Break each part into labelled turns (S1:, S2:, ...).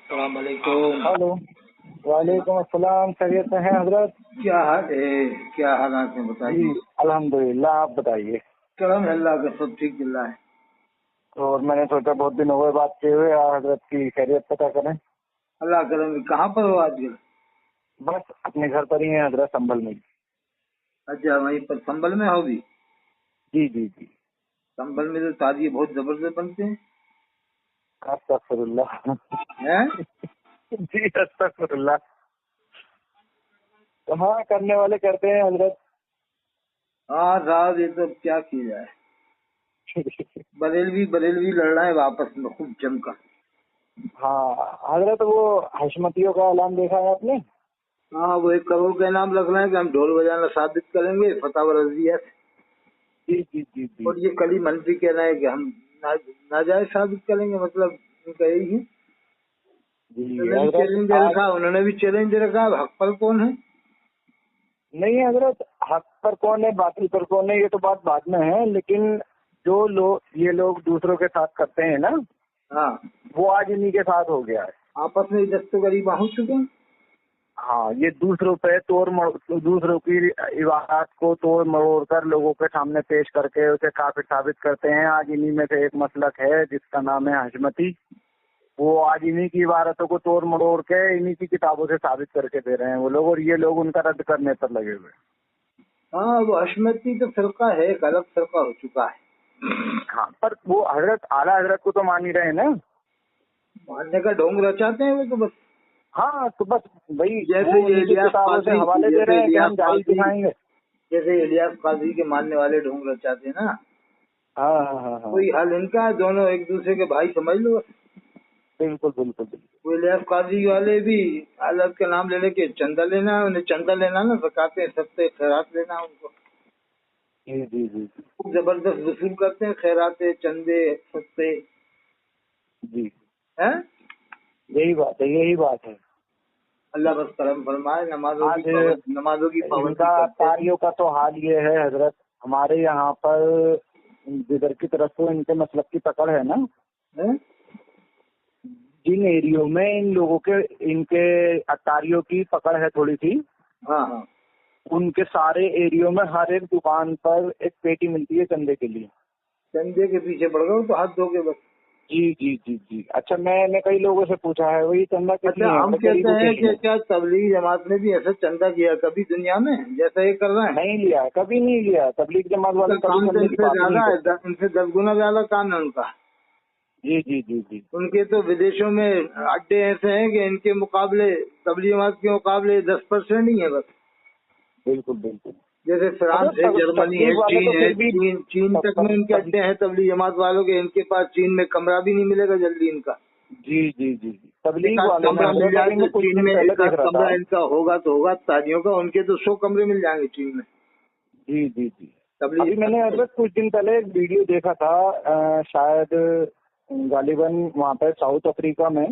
S1: السلام علیکم.
S2: ہلو. وعلیکم السلام. خیریت سے ہیں حضرت؟
S1: کیا حال ہے؟ کیا حالات ہیں بتائیے.
S2: جی الحمدللہ. آپ بتائیے.
S1: کرم ہے اللہ کا، سب ٹھیک چل رہا ہے.
S2: اور میں نے سوچا بہت دن ہو گئے بات کیے ہوئے، حضرت کی خیریت پتہ کریں.
S1: اللہ کرم. کہاں پر ہو آج کل؟
S2: بس اپنے گھر پر ہی ہیں حضرت، سنبھل میں.
S1: اچھا وہیں پر سنبل میں ہوگی.
S2: جی جی جی.
S1: سنبل میں تو تازی بہت زبردست بنتے ہیں.
S2: استغفر اللہ.
S1: ہیں؟
S2: جی استغفر اللہ. تو ہاں، کرنے والے کرتے ہیں حضرت.
S1: ہاں صاحب، یہ تو کیا کیا جائے. بریلوی لڑ رہا ہے واپس میں خوب جم کر.
S2: ہاں حضرت، وہ حشمتیوں کا اعلان دیکھا ہے آپ نے؟
S1: ہاں، وہ 1 کروڑ کا انعام رکھ رہے ہیں کہ ہم ڈھول بجانا ثابت کریں گے فتح و رضویہ سے.
S2: جی جی جی جی.
S1: اور یہ کلی منتری کہہ رہے ہیں کہ ہم ناجائز ثابت کریں گے. مطلب ان کا یہی ہے.
S2: جی
S1: انہوں نے بھی
S2: حضرت
S1: چیلنج دے
S2: آج
S1: رکھا، حق پر کون ہے؟
S2: نہیں حضرت، حق پر کون ہے باطل پر کون ہے یہ تو بات بعد میں ہے، لیکن جو یہ لوگ دوسروں کے ساتھ کرتے ہیں نا،
S1: ہاں،
S2: وہ آج انہی کے ساتھ ہو گیا ہے.
S1: آپس میں دست و غریباں ہو چکے ہیں.
S2: ہاں، یہ دوسروں کی عبادات کو توڑ مروڑ کر لوگوں کے سامنے پیش کر کے اسے کافر ثابت کرتے ہیں. آج انہی میں سے ایک مسلک ہے جس کا نام ہے حشمتی. وہ آج انہی کی عبارتوں کو توڑ مروڑ کے انہی کی کتابوں سے ثابت کر کے دے رہے ہیں وہ لوگ، اور یہ لوگ ان کا رد کرنے پر لگے ہوئے.
S1: ہاں، وہ حشمتی تو فرقہ ہے، ایک الگ فرقہ ہو چکا ہے.
S2: ہاں، پر وہ حضرت اعلیٰ حضرت کو تو مان ہی رہے ہیں نا.
S1: ماننے کا ڈھونگ رچاتے ہیں وہ تو بس.
S2: ہاں تو بس وہی
S1: جیسے
S2: وہ
S1: یہ
S2: انہی کی کتابوں سے حوالے دے رہے ہیں کہ ہم جاری دکھائیں گے.
S1: جیسے الیاس قاضی کے ماننے والے ڈھونگ رچاتے ہیں نا.
S2: ہاں ہاں ہاں ہاں،
S1: کوئی حل ان کا ہے، دونوں ایک دوسرے کے بھائی سمجھ لو.
S2: بالکل بالکل بالکل.
S1: وہ الیاس قاضی والے بھی اللہ کا نام لینے کے چندہ لینا ہے، انہیں چندہ لینا نا، زکاتیں سستے خیرات لینا ان کو.
S2: جی جی جی جی
S1: خوب زبردست وصول کرتے ہیں خیراتے چندے سستے.
S2: جی،
S1: ہیں؟
S2: یہی بات ہے.
S1: اللہ بس کرم فرمائے.
S2: آج
S1: نمازوں کی
S2: ان
S1: پابندی
S2: کا
S1: کرتے ہیں.
S2: تاریوں کا تو حال یہ ہے حضرت، ہمارے یہاں پر جدھر کی طرف تو ان کے مسلک کی پکڑ ہے نا،
S1: ہیں؟
S2: جن ایریوں میں ان کے اتاریوں کی پکڑ ہے تھوڑی سی،
S1: ہاں ہاں.
S2: ان کے سارے ایریوں میں ہر ایک دکان پر ایک پیٹی ملتی ہے چندے کے لیے.
S1: چندے کے پیچھے پڑ گئے تو ہاتھ دھو کے بس.
S2: جی جی جی جی. اچھا، میں نے کئی لوگوں سے پوچھا ہے وہی چندہ کس
S1: اچھا،
S2: لیے
S1: ہم
S2: ہے؟
S1: کہتے
S2: غریبوں کے
S1: ہیں کہ
S2: لیے.
S1: کیا تبلیغ جماعت نے بھی ایسا چندہ کیا کبھی دنیا میں جیسا یہ کر رہے ہیں؟
S2: نہیں لیا، کبھی نہیں لیا. تبلیغ جماعت والے کبھی
S1: کام تو
S2: چندے
S1: ان
S2: کی
S1: سے
S2: بات نہیں
S1: زیادہ
S2: کرتے.
S1: ہے، ان سے 10 گنا زیادہ کام ہے ان کا.
S2: جی جی جی جی.
S1: ان کے تو ودیشوں میں اڈے ایسے ہیں کہ ان کے مقابلے تبلیغ جماعت کے مقابلے 10% ہی ہے بس.
S2: بالکل بالکل.
S1: جیسے فرانس ہے، جرمنی ہے،
S2: تبلیغ والے
S1: چین
S2: تو
S1: ہے.
S2: پھر بھی
S1: چین تک میں ان کے اڈے ہیں تبلیغ جماعت والوں کے. ان کے پاس چین میں کمرہ بھی نہیں ملے گا جلدی ان کا.
S2: جی جی جی جی.
S1: ایک
S2: تبلیغ
S1: آدھ
S2: والوں میں
S1: کمرہ مل
S2: حضرت
S1: جائے
S2: ابھی
S1: تو
S2: میں کچھ
S1: چین
S2: دن
S1: میں
S2: پہلے
S1: ایک
S2: دیکھ
S1: آدھ
S2: رہا تھا.
S1: کمرہ ان کا ہوگا تو ہوگا تاجیوں کا. ان کے تو 100 کمرے مل جائیں گے چین میں.
S2: جی جی جی.
S1: تبلیغ
S2: ابھی میں نے حضرت کچھ دن پہلے ایک ویڈیو دیکھا تھا، شاید غالباً وہاں پہ ساؤتھ افریقہ میں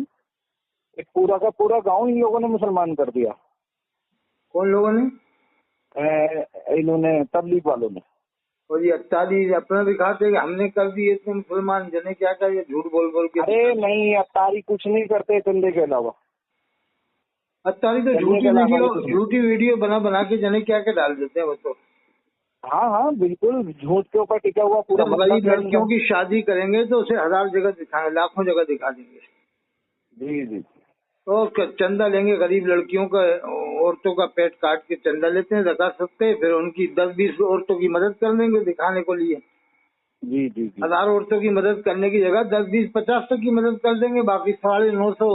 S2: ایک پورا کا پورا گاؤں ان لوگوں نے مسلمان کر دیا.
S1: کون لوگوں نے؟
S2: انہوں نے، تبلیغ والوں نے.
S1: اور یہ اتاری اپنا دکھاتے کہ ہم نے کر دی اتنے مسلمان جنے کیا کیا، یہ جھوٹ بول بول کے.
S2: ارے نہیں، اتاری کچھ نہیں کرتے چندے کے علاوہ.
S1: اتاری تو
S2: چندے کے علاوہ نہیں کچھ نہیں.
S1: جھوٹی ویڈیو بنا کے جنے کیا کیا ڈال دیتے ہیں وہ تو.
S2: ہاں ہاں بالکل، جھوٹ کے اوپر ٹکا ہوا پورا
S1: جب
S2: مسئلہ
S1: غریب
S2: ہے ان کا.
S1: لڑکیوں کی شادی کریں گے تو اسے 1000 جگہ دکھائیں، لاکھوں جگہ دکھا دیں گے.
S2: جی جی.
S1: اور چندہ لیں گے غریب لڑکیوں کا، عورتوں کا پیٹ کاٹ کے چندہ لیتے ہیں زکات سکتے، پھر ان کی 10-20 عورتوں کی مدد کر دیں گے دکھانے کو لیے.
S2: جی جی جی.
S1: 1000 عورتوں کی مدد کرنے کی جگہ 10-20-50 تک کی مدد کر دیں گے، باقی 950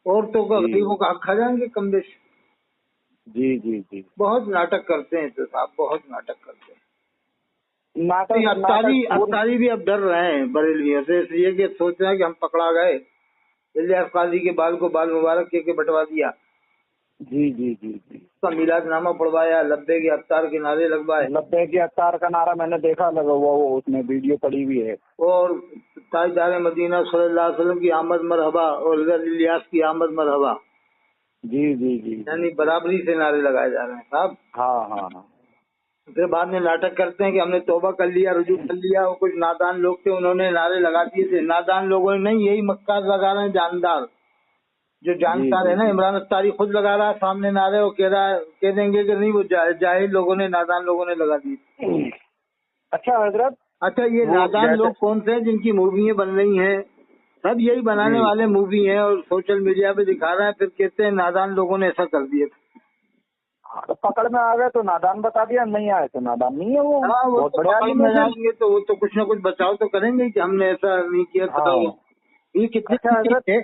S1: عورتوں کا
S2: جی
S1: غریبوں کا حق کھا جائیں گے کم بیش.
S2: جی جی جی.
S1: بہت ناٹک کرتے ہیں تو صاحب، بہت ناٹک کرتے ہیں.
S2: ناٹک
S1: اتاری بھی اب ڈر رہے ہیں بریلویوں سے، اس لیے کہ سوچ رہے ہیں کہ ہم پکڑا گئے. الیاس قاضی کے بال کو بال مبارک کے بٹوا دیا.
S2: جی جی جی جی.
S1: اس کا میلاد نامہ پڑھوایا، لبے کے افطار کے نعرے لگوائے.
S2: لبے کے افطار کا نعرہ میں نے دیکھا لگا ہوا، وہ اس میں ویڈیو پڑی ہوئی ہے.
S1: اور تاجدار مدینہ صلی اللہ علیہ وسلم کی آمد مرحبا اور الیاس کی آمد مرحبا.
S2: جی جی جی.
S1: یعنی برابری سے نعرے لگائے جا رہے ہیں صاحب.
S2: ہاں ہاں ہاں.
S1: پھر بعد میں ناٹک کرتے ہیں کہ ہم نے توبہ کر لیا، رجوع کر لیا. اور کچھ نادان لوگ تھے، انہوں نے نعرے لگا دیے تھے. نادان لوگوں نے نہیں، یہی مکار لگا رہے ہیں جاندار. जो जानकार है ना, इमरान अत्तारी खुद लगा रहा है सामने नारे, वो कह देंगे कि नहीं वो जाहिल लोगों ने, नादान लोगों ने लगा दी।
S2: अच्छा हजरत,
S1: अच्छा ये नादान लोग कौन से हैं जिनकी मूवियाँ बन रही हैं? सब यही बनाने वाले मूवी हैं और सोशल मीडिया पे दिखा रहे हैं, फिर कहते हैं नादान लोगों ने ऐसा कर दिया।
S2: तो पकड़ में आ गए तो नादान बता दिया, नहीं आए तो नादान नहीं है वो।
S1: हाँ, वो
S2: बहुत
S1: तो
S2: बड़े
S1: पकड़
S2: आदमी
S1: में
S2: है।
S1: जाएंगे तो वो तो कुछ ना कुछ बचाव तो करेंगे कि हमने ऐसा नहीं किया। बताओ ये कितनी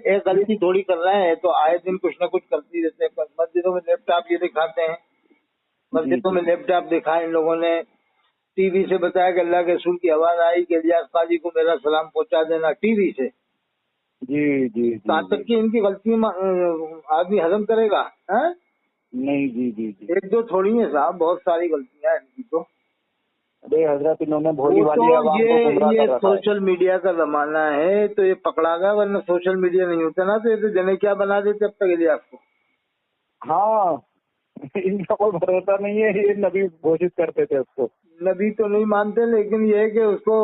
S1: एक गलती थोड़ी कर रहे हैं, तो आए दिन कुछ ना कुछ करती रहते हैं। मस्जिदों में लैपटॉप ये दिखाते हैं, मस्जिदों में लैपटॉप दिखाए इन लोगों ने, टीवी से बताया कि अल्लाह के रसूल की आवाज आई कि इलियास काजी को मेरा सलाम पहुंचा देना, टीवी से।
S2: जी जी
S1: कहाँ तक की इनकी गलतियां आदमी हजम करेगा है?
S2: नहीं जी जी जी,
S1: एक दो थोड़ी है साहब, बहुत सारी गलतियां हैं इनकी। तो
S2: अरे हजरत इन्होंने भोली वाली आवाम को गुमराह कर रखा है।
S1: सोशल मीडिया का जमाना है तो ये पकड़ा गया, वरना सोशल मीडिया नहीं होता ना तो ये तो जने क्या बना देते अब तक इलियास को।
S2: हाँ इनका कोई भरोसा नहीं है, ये नबी घोषित करते थे उसको।
S1: नबी तो नहीं मानते, लेकिन ये है कि उसको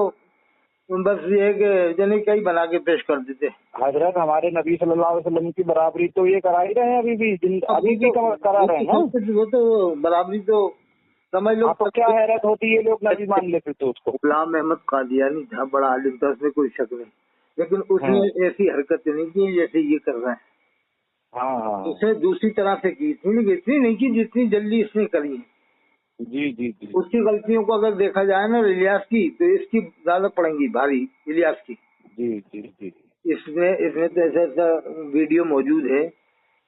S1: बस ये है कि जने क्या ही बना के पेश कर देते।
S2: हजरत हमारे नबी सल्लल्लाहु अलैहि वसल्लम की बराबरी तो ये करा ही रहे हैं, अभी भी करा रहे हैं ना।
S1: वो तो बराबरी तो समझ लो।
S2: तो क्या हैरत होती है, लोग नबी मान लेते तो उसको।
S1: गुलाम अहमद कादियानी था, बड़ा आलिम था, उसमें कोई शक नहीं, लेकिन उसने ऐसी हरकत नहीं की जैसे ये कर रहे हैं।
S2: हाँ
S1: उसे दूसरी तरह से की थी, लेकिन इतनी नहीं की जितनी जल्दी इसने करी है।
S2: जी जी जी,
S1: उसकी गलतियों को अगर देखा जाए ना इलियास की, तो इसकी ज्यादा पड़ेंगी भारी इलियास की।
S2: जी जी जी,
S1: इसमें तो ऐसा वीडियो मौजूद है,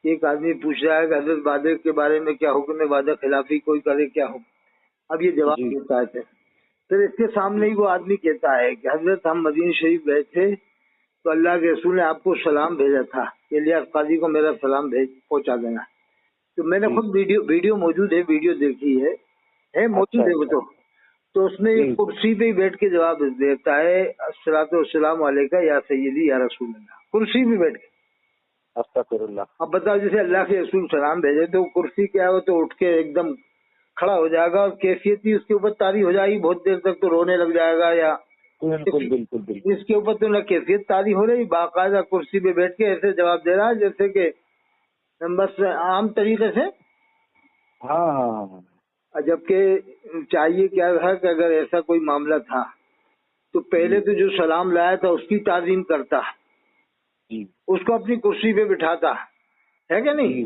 S1: एक आदमी पूछ रहा है कि हजरत वादे के बारे में क्या हुक्म है, वादा खिलाफी कोई करे क्या हो। अब ये जवाब देता है, फिर इसके सामने ही वो आदमी कहता है कि हजरत हम मदीना शरीफ गए थे तो अल्लाह के रसूल ने आपको सलाम भेजा था, इलियास काजी को मेरा सलाम पहुंचा देना। तो मैंने खुद वीडियो मौजूद है, वीडियो देखी है मौजूद है वो। तो उसमें एक कुर्सी पे ही बैठ के जवाब देता है, अस्सलातु वस्सलाम अलैका या सय्यदी या रसूल अल्लाह, कुर्सी पे बैठ के। अब बताओ, जैसे अल्लाह के रसूल सलाम भेजे तो कुर्सी क्या है, वो तो उठ के एकदम खड़ा हो जाएगा और कैफियत ही उसके ऊपर तारी हो जाएगी, बहुत देर तक तो रोने लग जाएगा। या बिल्कुल इसके ऊपर तो न कैफियत तारी हो रही, बाकायदा कुर्सी पे बैठ के ऐसे जवाब दे रहा है जैसे कि बस आम तरीके से।
S2: हाँ,
S1: जबकि चाहिए क्या था कि अगर ऐसा कोई मामला था तो पहले तो जो सलाम लाया था उसकी ताजीम करता, उसको अपनी कुर्सी पे बिठाता, है क्या नहीं?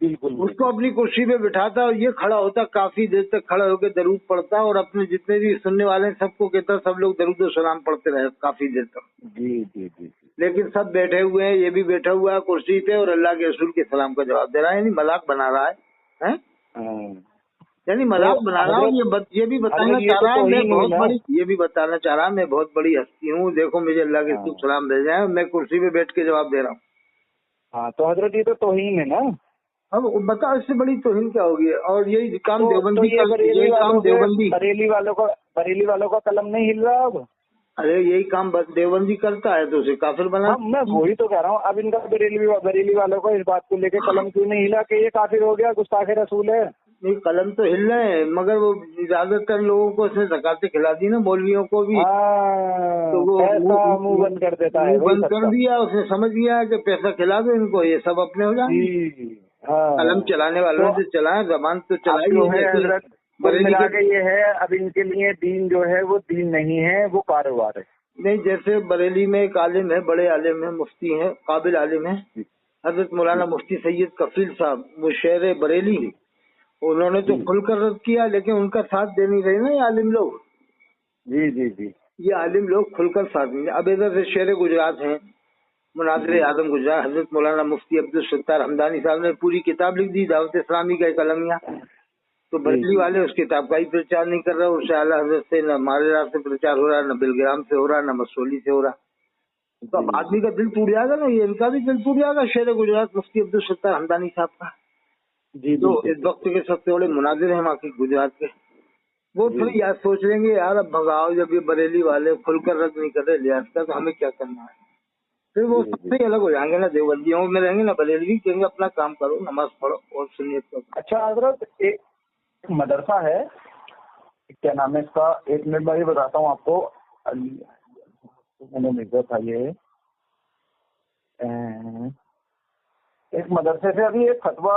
S2: बिल्कुल
S1: उसको अपनी कुर्सी पे बिठाता और ये खड़ा होता, काफी देर तक खड़ा होकर दरूद पढ़ता और अपने जितने भी सुनने वाले सबको कहता सब लोग दरूद और सलाम पढ़ते रहे काफी देर तक।
S2: जी जी जी,
S1: लेकिन सब बैठे हुए हैं, ये भी बैठा हुआ है कुर्सी पे और अल्लाह के रसूल के सलाम का जवाब दे रहा है, यानी मजाक बना रहा है? यानी मजाक बना रहा हूँ। ये भी बताना चाह रहा है मैं बहुत बड़ी, ये भी बताना चाह रहा है मैं बहुत बड़ी हस्ती हूँ, देखो मुझे अल्लाह के रसूल सलाम भेजा है, मैं कुर्सी पे बैठ के जवाब दे रहा हूँ।
S2: हाँ तो हजरत ये तो तौहीन है ना।
S1: अब बताओ इससे बड़ी तौहीन क्या होगी? और यही काम देवबंदी
S2: बरेली वालों का कलम नहीं हिल रहा अब।
S1: अरे यही काम देवबंदी करता है तो उसे काफिर बना।
S2: मैं वही तो कह रहा हूँ, अब इनका बरेली वालों को इस बात को लेके कलम क्यों नहीं हिला कि ये काफिर हो गया, गुस्ताखे रसूल है?
S1: नहीं, कलम तो हिल रहे हैं, मगर वो ज्यादातर लोगों को इसने ज़कातें खिला दी ना, मौलवियों को भी। तो वो
S2: मुंह बंद कर देता है,
S1: बंद कर दिया उसने, समझ गया कि पैसा खिला दो इनको, ये सब अपने हो जाएंगे। कलम चलाने वालों से चलाए, जबान तो चलाई।
S2: मिला के ये है, अब इनके लिए दीन जो है वो दीन नहीं है, वो कारोबार है।
S1: नहीं, जैसे बरेली में एक आलिम है, बड़े आलिम है, मुफ्ती है, काबिल आलिम है, हजरत मौलाना मुफ्ती सैयद कफील साहब, वो शहर बरेली, उन्होंने तो खुलकर रद्द किया, लेकिन उनका साथ दे नहीं रहे ना ये आलिम लोग।
S2: जी जी जी, ये
S1: आलिम लोग खुलकर साथ नहीं। अब इधर से शहर गुजरात हैं, मुनाज़िर आज़म गुजरात, हजरत मौलाना मुफ्ती अब्दुल सत्तार हमदानी साहब ने पूरी किताब लिख दी, दावत इस्लामी का कलमिया। तो बरेली वाले उस किताब का ही प्रचार नहीं कर रहे, उससे आला हजरत से न हमारे रात से प्रचार हो रहा है, न बिलग्राम से हो रहा, न मसोली से हो रहा। तो अब आदमी का दिल टूट जाएगा ना, ये इनका भी दिल टूट जाएगा, शहर गुजरात मुफ्ती अब्दुल सत्तार हमदानी साहब का। तो इस वक्त के सबसे बड़े मुनाजिर हैं वहाँ के गुजरात के, वो फिर यार सोच लेंगे यार अब भगाओ, जब ये बरेली वाले खुलकर रद्द नहीं कर रहे लिहाज का, तो हमें क्या करना है? फिर वो सबसे अलग हो जाएंगे ना, देवबंदियों में रहेंगे ना, बरेली कहेंगे अपना काम करो, नमाज पढ़ो और सुनिए।
S2: अच्छा हजरत, एक मदरसा है, क्या नाम है इसका, एक मिनट में बताता हूँ आपको, मैंने भेजा था ये, एक मदरसे से अभी एक फतवा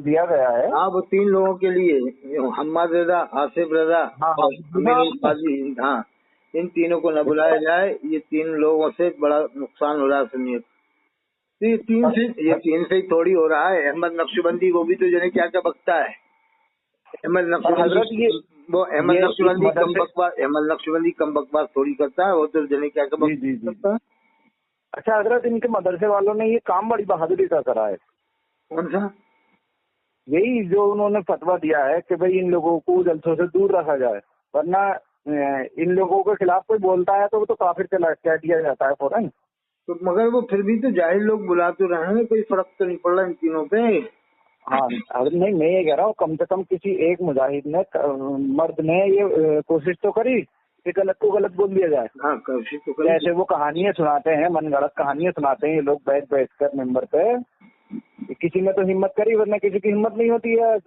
S2: दिया गया है।
S1: हाँ, वो 3 लोगों के लिए, हम्माद रजा, आसिफ रजा
S2: हाँ
S1: और अमीरुल काजी, हाँ, इन तीनों को न बुलाया जाए। ये 3 लोगों से बड़ा नुकसान हो रहा है सुन्नियत। ये 3 से ही थोड़ी हो रहा है। अहमद नक्शबंदी वो भी तो जने क्या क्या बकता है। अहमद नक्शबंदी वो अहमद नक्शबंदी कम बकवास थोड़ी करता है, वो तो जने क्या क्या बकवास करता है।
S2: अच्छा हजरत, इनके मदरसे वालों ने ये काम बड़ी बहादुरी का करा है।
S1: कौन सा?
S2: यही जो उन्होंने फतवा दिया है कि भाई इन लोगों को जलसों से दूर रखा जाए, वरना इन लोगों के खिलाफ कोई बोलता है तो वो तो काफिर कह दिया जाता है फौरन।
S1: तो मगर वो फिर भी तो जाहिल लोग बुला तो रहे हैं, कोई फर्क तो नहीं पड़ रहा इन तीनों पे।
S2: हाँ नहीं, मैं ये कह रहा हूँ कम से कम किसी एक मुजाहिद ने मर्द ने ये कोशिश तो करी कि गलत को गलत बोल दिया जाए।
S1: हाँ, कोशिश तो करी।
S2: जैसे वो कहानियां सुनाते हैं, मनगढ़ंत कहानियां सुनाते हैं ये लोग बैठ कर मेंबर पे, किसी ने तो हिम्मत करी, वरना किसी की हिम्मत नहीं होती है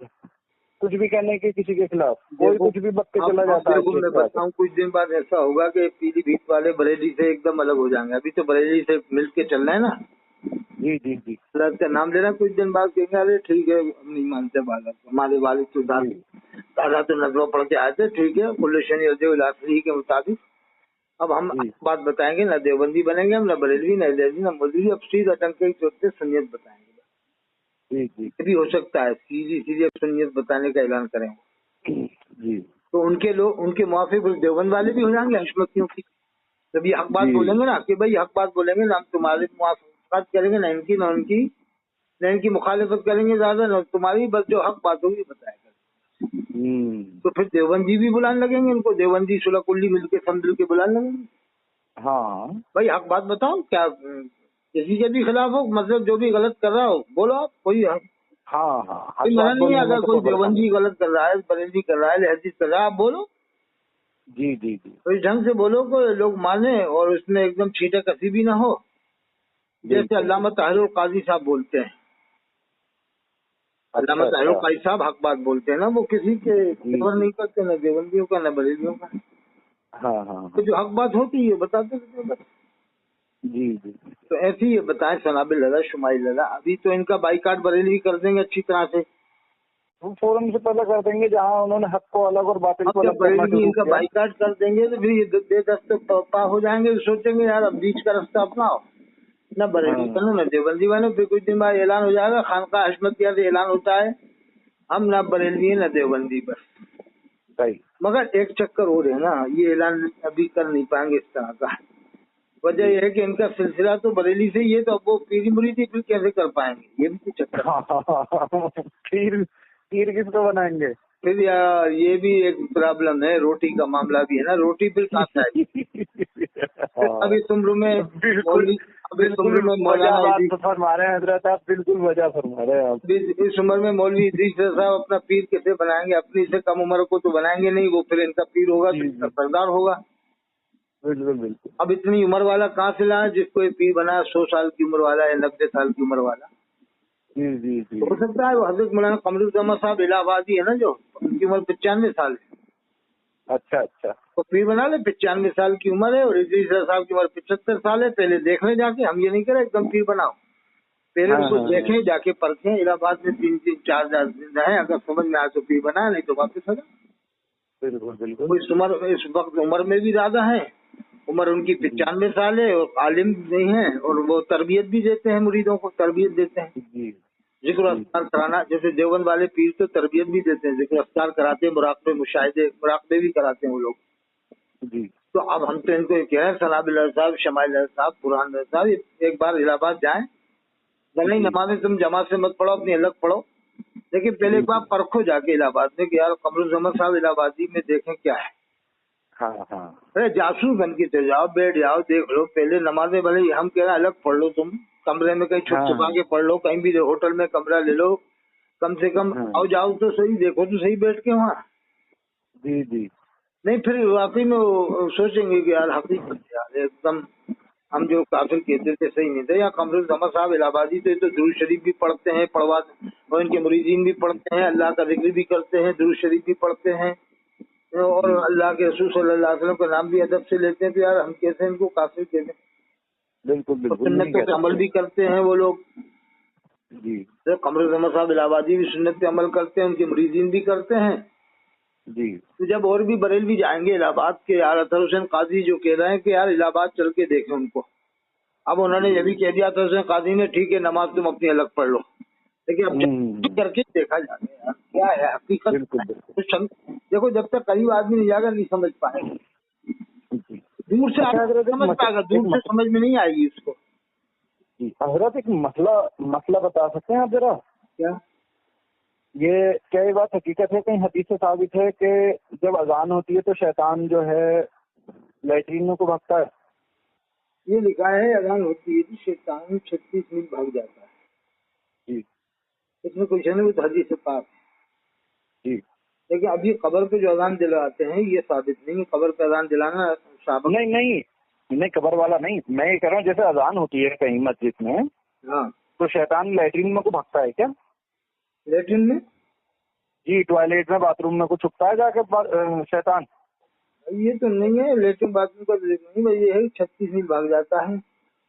S2: कुछ भी कहने की किसी के खिलाफ। कोई कुछ भी बक के चला जाता है।
S1: मैं बताऊँ, कुछ दिन बाद ऐसा होगा कि पीलीभीत वाले बरेली से एकदम अलग हो जाएंगे। अभी तो बरेली से मिल के चलना है ना।
S2: जी जी जी,
S1: अल्लाह का नाम लेना। कुछ दिन बाद कहेंगे अरे ठीक है, नहीं मानते बालक, हमारे वालिद तो दादा तो नजरों पढ़ के आए थे, ठीक है, कुल्लशनी के मुताबिक। अब हम बात बताएंगे, ना देवबंदी बनेंगे हम, ना बरेलवी, ना इलेवी, ना मौलवी। अब सीधा टंके चोटते सुन्नियत बताएंगे।
S2: जी जी,
S1: ये भी हो सकता है सीधी सुन्नियत बताने का ऐलान करेंगे
S2: जी।
S1: तो उनके लोग, उनके मुआफिक देवबंद वाले भी हो जाएंगे हशमतियों की। जब ये हक बात बोलेंगे ना कि भाई हक बात बोलेंगे ना, हम तुम्हारे मुआफिकत करेंगे ना इनकी ना उनकी, ना इनकी मुखालिफत करेंगे ज्यादा ना तुम्हारी, बस जो हक बात होगी बताएगा। तो फिर देवबंदी भी बुलाने लगेंगे इनको, देवबंदी सुलह कुल्ली मिलके सब मिल के बुलाने लगेंगे।
S2: हाँ
S1: भाई हक बात बताओ, क्या किसी के भी खिलाफ हो, मतलब जो भी गलत कर रहा हो बोलो आप, कोई
S2: हाँ हाँ,
S1: कोई मना नहीं है। अगर कोई देवबंदी गलत कर रहा है, बरेली कर रहा है, लहदीस कर रहा है, आप बोलो।
S2: जी जी जी,
S1: तो इस ढंग से बोलो को लोग माने और उसमें एकदम छींटा कसी भी ना हो। जैसे अल्लामा ताहिरुल काजी साहब बोलते हैं, अल्लामा ताहिरुल काजी साहब हक बात बोलते हैं ना, वो किसी के फेवर नहीं करते, ना देवबंदियों का ना बरेलियों का।
S2: हाँ हाँ,
S1: तो जो हक बात होती है बताते रहते बस।
S2: जी जी।
S1: तो ऐसे ही बताएं सनाबिल लला, शुमाइल लला। अभी तो इनका बाइकाट बरेली कर देंगे अच्छी तरह से,
S2: वो फोरम से पता कर देंगे जहाँ उन्होंने हक को अलग और बातिल को अलग करना शुरू
S1: इनका
S2: किया।
S1: बाइकाट कर देंगे तो फिर ये बेदस्त पा हो जाएंगे। सोचेंगे यार अब बीच का रास्ता अपनाओ, न बरेली बनो न देवबंदी बनो। फिर कुछ दिन बाद ऐलान हो जाएगा, खानका हशमतिया से ऐलान होता है हम न बरेलवी न देवबंदी बस।
S2: सही।
S1: मगर एक चक्कर हो रहे ना, ये ऐलान अभी कर नहीं पाएंगे इस तरह का। वजह यह है कि इनका सिलसिला तो बरेली से ही है, तो अब वो पीरी मुरीदी फिर कैसे कर पाएंगे, ये भी चक्कर।
S2: खीर किसको बनाएंगे
S1: फिर यार ये भी एक प्रॉब्लम है, रोटी का मामला भी है ना। रोटी फिर कहाँ है। अभी तुमरू में मौलाना
S2: फरमा रहे हैं हजरत, आप बिल्कुल वजह फरमा रहे हैं आप।
S1: इस उम्र में मौलवी इदरीस साहब अपना पीर कैसे बनाएंगे? अपनी से कम उम्र को तो बनाएंगे नहीं, वो फिर इनका पीर होगा तो इनका सरदार होगा।
S2: बिल्कुल बिल्कुल।
S1: अब इतनी उम्र वाला कहाँ से लाए जिसको ये पीर बनाया? 100 साल की उम्र वाला या 90 साल की उम्र वाला।
S2: जी जी जी,
S1: हो सकता है वो हजरत मौलाना कमरुज़्ज़मान साहब इलाहाबादी है ना, जो उनकी उम्र 95 साल है।
S2: अच्छा अच्छा,
S1: तो पीर बना ले, 95 साल की उम्र है और इदरीस साहब की उम्र 75 साल है। पहले देख ले जाके, हम ये नहीं करें एकदम पीर बनाओ, पहले उसको देखें, जाके परखें। इलाहाबाद में 3-3, 4 दिन रहे, अगर समझ में आए तो पीर बनाया, नहीं तो वापस आ जाए।
S2: बिल्कुल बिल्कुल।
S1: इस वक्त उम्र में भी ज्यादा है, उम्र उनकी 95 साल है और आलिम नहीं है, और वो तरबियत भी देते हैं, मुरीदों को तरबियत देते हैं, जिक्र अस्कार कराना। जैसे देवबंद वाले पीर तो तरबियत भी देते हैं, जिक्र अस्कार कराते हैं, मुराकबे मुशाहिदे मुराकबे भी कराते हैं वो लोग जी। तो अब हम तो इनको कह रहे हैं सनाबिल साहब, शमाइल साहब, कुरान साहब, एक बार इलाहाबाद जाएं। भले ही नमाज़ें तुम जमात से मत पढ़ो, अपनी अलग पढ़ो, लेकिन पहले एक बार परखो जाके इलाहाबाद में कि यार कमरुज़्ज़मान साहब इलाहाबादी में देखें क्या है।
S2: हाँ हाँ,
S1: अरे जासूस बन के चले जाओ, बैठ जाओ, देख लो पहले नमाजें। भले हम कह रहे हैं अलग पढ़ लो, तुम कमरे में कहीं छुप छुपा के पढ़ लो, कहीं भी होटल में कमरा ले लो, कम से कम आओ जाओ तो सही, देखो तो सही बैठ के वहाँ।
S2: जी जी,
S1: नहीं फिर वाकई में सोचेंगे कि यार हकीकत यार एकदम हम जो काफिर कहते थे सही नहीं थे। या कमरुज़्ज़मान साहब इलाहाबादी तो दुरूद शरीफ भी पढ़ते हैं, पढ़वाते, और इनके मुरीदीन भी पढ़ते हैं, अल्लाह का जिक्र भी करते हैं, दुरूद शरीफ भी पढ़ते हैं, और अल्लाह के रसूल सल्लल्लाहु अलैहि वसल्लम का नाम भी अदब से लेते हैं। तो यार हम कैसे इनको काफिर कहते हैं?
S2: बिल्कुल बिल्कुल,
S1: सुन्नतों पे अमल भी करते हैं वो लोग।
S2: جی
S1: तो कमर जमर साहब इलाहाबादी भी सुन्नत पे अमल करते हैं, उनके मुरीदीन भी करते हैं।
S2: जी
S1: तो जब और भी बरेलवी जाएंगे इलाहाबाद के, यार अतर हुसैन काजी जो कह रहे हैं कि यार इलाहाबाद चल के देखें उनको, अब उन्होंने ये भी कह दिया अतर हुसैन काजी ने, ठीक है नमाज तुम अपनी अलग पढ़ लो, लेकिन अब करके देखा जाए यार क्या है हकीकत।
S2: बिल्कुल बिल्कुल।
S1: देखो जब तक करीब आदमी नहीं जाएगा नहीं समझ पाएगा, दूर से समझ पाएगा, दूर से समझ में नहीं आएगी उसको।
S2: हजरत एक मसला बता सकते हैं आप जरा?
S1: क्या
S2: ये क्या ये बात हकीकत है, कहीं हदीस से साबित है कि जब अजान होती है तो शैतान जो है लैट्रिन को भागता है?
S1: ये लिखा है अजान होती है शैतान 36 मील भाग जाता है
S2: जी,
S1: इसमें कुछ नहीं, वो तो हदीस से पाक है।
S2: जी
S1: लेकिन अभी कब्र पे जो अजान दिलाते हैं ये साबित नहीं है, कब्र पे अजान दिलाना साबित
S2: नहीं कबर वाला नहीं, मैं ये कह रहा हूँ जैसे अजान होती है कहीं मस्जिद में,
S1: हाँ
S2: तो शैतान लैट्रिन में को भागता है क्या?
S1: लेटिन में
S2: जी, टॉयलेट में बाथरूम में को छुपता है जाके शैतान?
S1: ये तो नहीं है, लेटिन बाथरूम का नहीं, भाई ये है 36 मील भाग जाता है।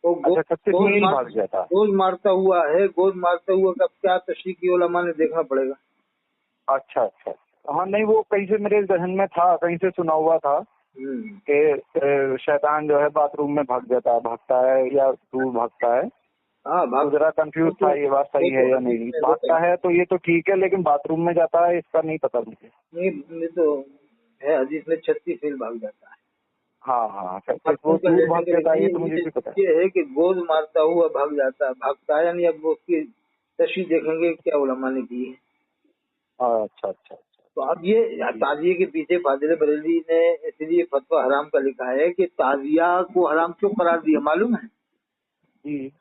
S1: वो
S2: अच्छा 36 मील भाग जाता है।
S1: गोज मारता हुआ है, गोज मारता हुआ का क्या तशरीह की उलमा ने देखना पड़ेगा।
S2: अच्छा, हाँ नहीं वो कहीं से मेरे जहन में था, कहीं से सुना हुआ था कि शैतान जो है बाथरूम में भागता है या दूर भागता है।
S1: हाँ
S2: तो जरा कंफ्यूज था ये बात सही है या नहीं। भागता है तो ये तो ठीक है, लेकिन बाथरूम में जाता है इसका नहीं पता मुझे।
S1: नहीं तो है हदीस में 36 मील भाग जाता है।
S2: हाँ वो दूर भाग जाता है ये तो मुझे भी पता है।
S1: ये है कि गोद मारता हुआ भागता है, यानी अब उसकी तशरीह देखेंगे क्या उलमा ने की है।
S2: अच्छा।
S1: तो अब ये ताजिए के पीछे फाजिल बरेलवी ने इसलिए फतवा हराम का लिखा है कि ताजिया को हराम क्यों करार दिया मालूम है?
S2: जी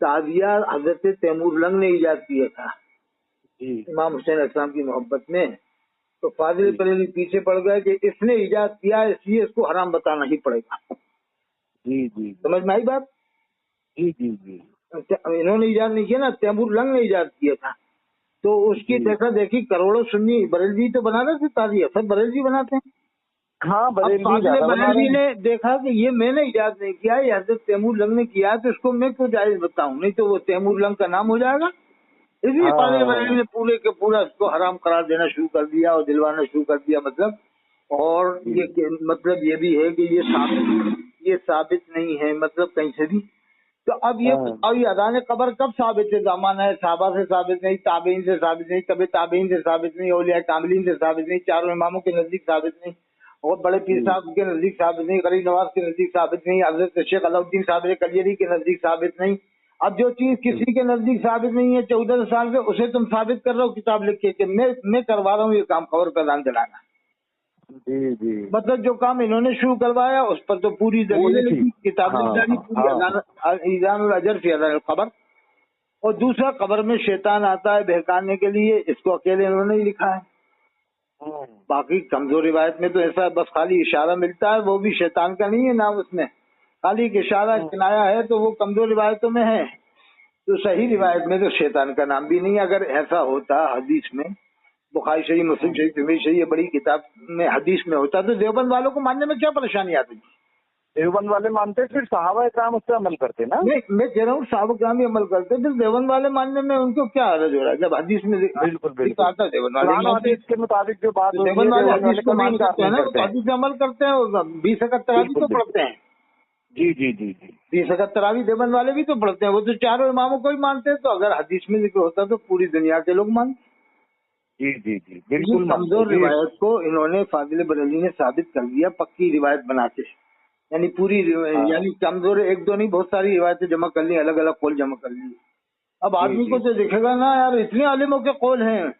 S1: ताजिया हजरत तैमूर लंग ने इजाद किया था
S2: जी
S1: इमाम हुसैन अलैहिस्सलाम की मोहब्बत में। तो फाजिल बरेलवी पीछे पड़ गए कि इसने इजाद किया इसलिए इसको हराम बताना ही पड़ेगा।
S2: जी
S1: समझ में आई बात?
S2: जी
S1: इन्होंने इजाद नहीं किया ना, तैमूर लंग ने इजाद किया था। तो उसकी देखा देखी करोड़ों सुन्नी बरेलवी तो बना रहे थे, ताजिया सब बरेलवी बनाते हैं।
S2: हाँ
S1: बरेलवी ने देखा कि ये मैंने इजाद नहीं किया, ये हजरत तैमूर लंग ने किया है, तो इसको मैं क्यों जायज बताऊं, नहीं तो वो तैमूर लंग का नाम हो जाएगा। इसलिए फाजिल बरेलवी ने पूरे के पूरा इसको हराम करार देना शुरू कर दिया और दिलवाना शुरू कर दिया मतलब। और ये मतलब ये भी है कि ये साबित नहीं है मतलब कहीं से भी। तो अब ये अजान कब्र कब साबित है? ज़माना है साहबा से साबित नहीं, ताबीन से साबित नहीं, तबे ताबीन से साबित नहीं, औलिया कामिलीन से साबित नहीं, चारों इमामों के नजदीक साबित नहीं, और बड़े पीर साहब के नजदीक साबित नहीं, गरीब नवाज के नजदीक साबित नहीं, हजरत शेख अलाउद्दीन साबिर कलियरी के नजदीक साबित नहीं। अब जो चीज किसी के नजदीक साबित नहीं है 14 साल से, उसे तुम साबित कर रहे हो किताब लिख के कि मैं करवा रहा हूँ ये काम, कब्र का अजान दिलाना।
S2: जी
S1: मतलब जो काम इन्होंने शुरू करवाया उस पर तो पूरी दलील किताब अजर फी अज़ान कब्र। और दूसरा कब्र में शैतान आता है बहकाने के लिए, इसको अकेले इन्होंने ही लिखा है। बाकी कमजोर रिवायत में तो ऐसा बस खाली इशारा मिलता है, वो भी शैतान का नहीं है नाम, उसमें खाली एक इशारा किनाया है, तो वो कमजोर रिवायतों में है। तो सही रिवायत में तो शैतान का नाम भी नहीं। अगर ऐसा होता हदीस में, बुखारी शरीफ, मुस्लिम शरीफ, तिरमिज़ी शरीफ, ये बड़ी किताब में हदीस में होता, तो देवबंद वालों को मानने में क्या परेशानी आती?
S2: देवबंद वाले मानते फिर सहाबा इकराम उस पर अमल करते ना।
S1: मैं कह रहा हूँ सहाबा इकराम ही अमल करते, फिर देवबंद वाले मानने में उनको क्या हरज हो रहा है जब हदीस में
S2: बिल्कुल
S1: आता है देवबंद वाले
S2: के मुताबिक जो बात होती है
S1: देवबंद वाले हदीस को मानते हैं ना, तो हदीस में अमल करते हैं और 20 रकात तरावी तो पढ़ते हैं।
S2: जी
S1: 20 रकात तरावी देवबंद वाले भी तो पढ़ते हैं, वो तो चारों इमामों को ही मानते हैं। तो अगर हदीस में जिक्र होता तो पूरी दुनिया के लोग मानते।
S2: जी बिल्कुल।
S1: कमजोर रिवायत को इन्होंने फाजिल बरेलवी ने साबित कर दिया पक्की रिवायत बना के, यानी पूरी यानी कमजोर एक दो नहीं, बहुत सारी रिवायतें जमा कर ली, अलग अलग कौल जमा कर ली। अब आदमी को तो दिखेगा ना यार इतने आलिमों के कौल हैं,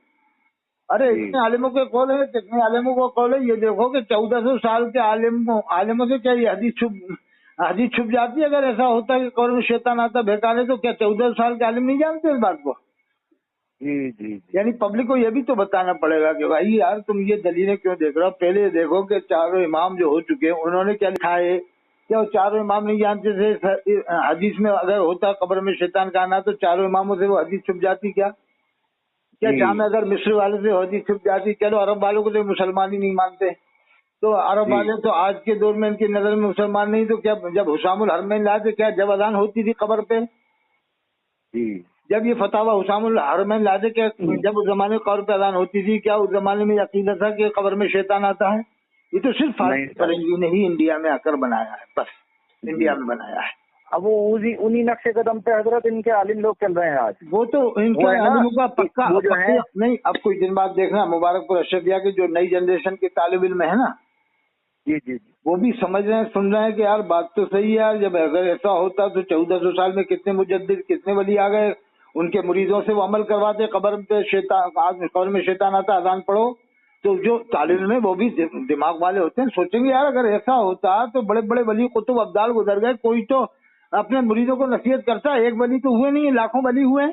S1: अरे इतने आलिमों के कौल है, कितने आलिमों का कौल है। ये देखो कि 1400 साल के आलिमों से क्या ये हदीस छुप जाती है? अगर ऐसा होता है कि कब्र में शैतान आता बहकाने, तो क्या 1400 साल के आलिम नहीं जानते इस बात को?
S2: जी
S1: यानी पब्लिक को ये भी तो बताना पड़ेगा कि भाई यार तुम ये दलीलें क्यों देख रहे हो। पहले देखो कि चारों इमाम जो हो चुके हैं उन्होंने क्या लिखा है, क्या वो चारों इमाम नहीं जानते थे? हदीस में अगर होता कब्र में शैतान का आना, तो चारों इमामों से वो हदीस छुप जाती क्या? जामे अगर मिस्र वाले से हदीस छुप जाती, चलो अरब वालों को तो मुसलमान ही नहीं मानते, तो अरब वाले तो आज के दौर में इनकी नजर में मुसलमान नहीं, तो क्या जब हुशामुल हरमैन लाए थे क्या जब अजान होती थी कब्र पे? जब ये फतावा हुसामुल हरमैन लादे के जब उस जमाने में कब्र पे अजान होती थी, क्या उस जमाने में अकीदा था कि कब्र में शैतान आता है? ये तो सिर्फ फरंगी ने ही इंडिया में आकर बनाया है, बस इंडिया में बनाया है।
S2: अब वो उन्हीं नक्शे कदम पे हजरत इनके आलिम लोग चल रहे हैं आज।
S1: वो तो इनके आलिमों का पक्का
S2: वो जो है
S1: नहीं। अब कुछ दिन बाद देखना मुबारकपुर अशरफिया के जो नई जनरेशन के तालिब इल्म है ना,
S2: जी जी,
S1: वो भी समझ रहे हैं, सुन रहे हैं कि यार बात तो सही है यार। जब अगर ऐसा होता तो 1400 साल में कितने मुजद्दिद कितने वली आ गए, उनके मुरीदों से वो अमल करवाते, कब्र पे शैतान, कब्र में शैतान आता, अजान पढ़ो। तो जो तालिब इल्म है वो भी दिमाग वाले होते हैं, सोचेंगे यार अगर ऐसा होता तो बड़े बड़े वली कुतुब अब्दाल गुजर गए, कोई तो अपने मुरीदों को नसीहत करता है। एक वली तो हुए नहीं, लाखों वली हुए।